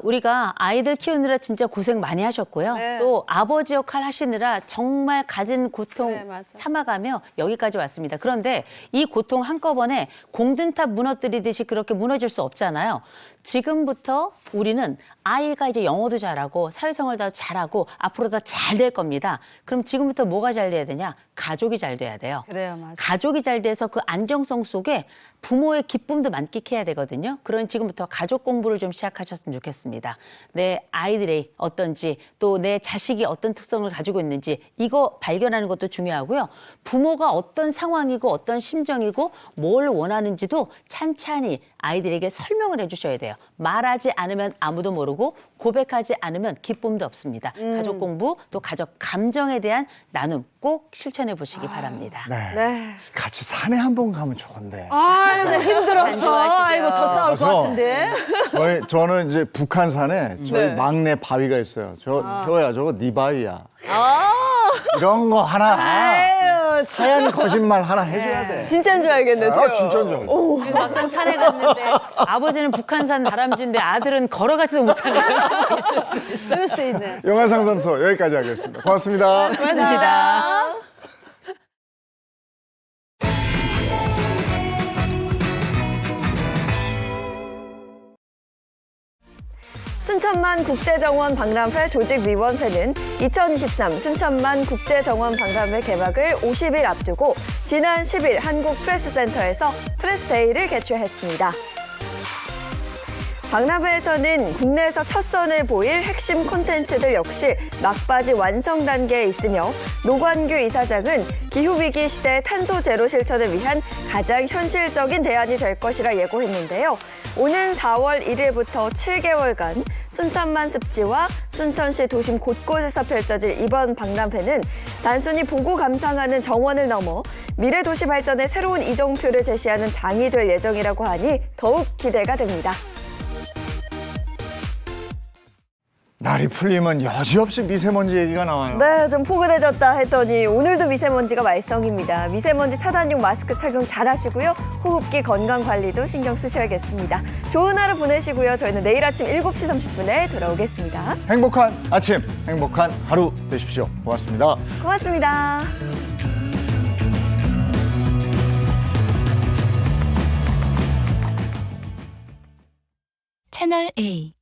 우리가 아이들 키우느라 진짜 고생 많이 하셨고요. 네. 또 아버지 역할 하시느라 정말 가진 고통 그래, 맞아. 참아가며 여기까지 왔습니다. 그런데 이 고통 한꺼번에 공든탑 무너뜨리듯이 그렇게 무너질 수 없잖아요. 지금부터 우리는 아이가 이제 영어도 잘하고 사회생활도 잘하고 앞으로 더 잘 될 겁니다. 그럼 지금부터 뭐가 잘 돼야 되냐? 가족이 잘 돼야 돼요. 그래요, 맞아. 가족이 잘 돼서 그 안정성 속에 부모의 기쁨도 만끽해야 되거든요. 그런 지금부터 가족 공부를 좀 시작하셨으면 좋겠습니다. 내 아이들이 어떤지 또 내 자식이 어떤 특성을 가지고 있는지 이거 발견하는 것도 중요하고요. 부모가 어떤 상황이고 어떤 심정이고 뭘 원하는지도 찬찬히 아이들에게 설명을 해주셔야 돼요. 말하지 않으면 아무도 모르고 고백하지 않으면 기쁨도 없습니다. 가족 공부 또 가족 감정에 대한 나눔 꼭 실천해 보시기 바랍니다. 네. 네. 같이 산에 한번 가면 좋은데. 아이고, 힘들었어. 아이고, 더 싸울 것 가서 같은데. 저는 이제 북한산에 저희 막내 바위가 있어요. 효야, 저거 네 바위야. 이런 거 하나. 정말 자연 거짓말 하나 해줘야 돼. 진짜인 줄 알겠네. 아, 진짜인 줄 알겠네. 그리고 막상 산에 갔는데 아버지는 북한산 다람쥐인데 아들은 걸어가지도 못하는 그런 있을 수 있어요. 그럴 수 있네. 영화 상담소 여기까지 하겠습니다. 고맙습니다. 고맙습니다. 순천만 국제정원 박람회 조직위원회는 2023 순천만 국제정원 박람회 개막을 50일 앞두고 지난 10일 한국프레스센터에서 프레스데이를 개최했습니다. 박람회에서는 국내에서 첫 선을 보일 핵심 콘텐츠들 역시 막바지 완성 단계에 있으며 노관규 이사장은 기후위기 시대 탄소 제로 실천을 위한 가장 현실적인 대안이 될 것이라 예고했는데요. 오는 4월 1일부터 7개월간 순천만 습지와 순천시 도심 곳곳에서 펼쳐질 이번 박람회는 단순히 보고 감상하는 정원을 넘어 미래 도시 발전의 새로운 이정표를 제시하는 장이 될 예정이라고 하니 더욱 기대가 됩니다. 날이 풀리면 여지없이 미세먼지 얘기가 나와요. 네, 좀 포근해졌다 했더니 오늘도 미세먼지가 말썽입니다. 미세먼지 차단용 마스크 착용 잘하시고요. 호흡기 건강 관리도 신경 쓰셔야겠습니다. 좋은 하루 보내시고요. 저희는 내일 아침 7시 30분에 돌아오겠습니다. 행복한 아침, 행복한 하루 되십시오. 고맙습니다. 고맙습니다. 채널 A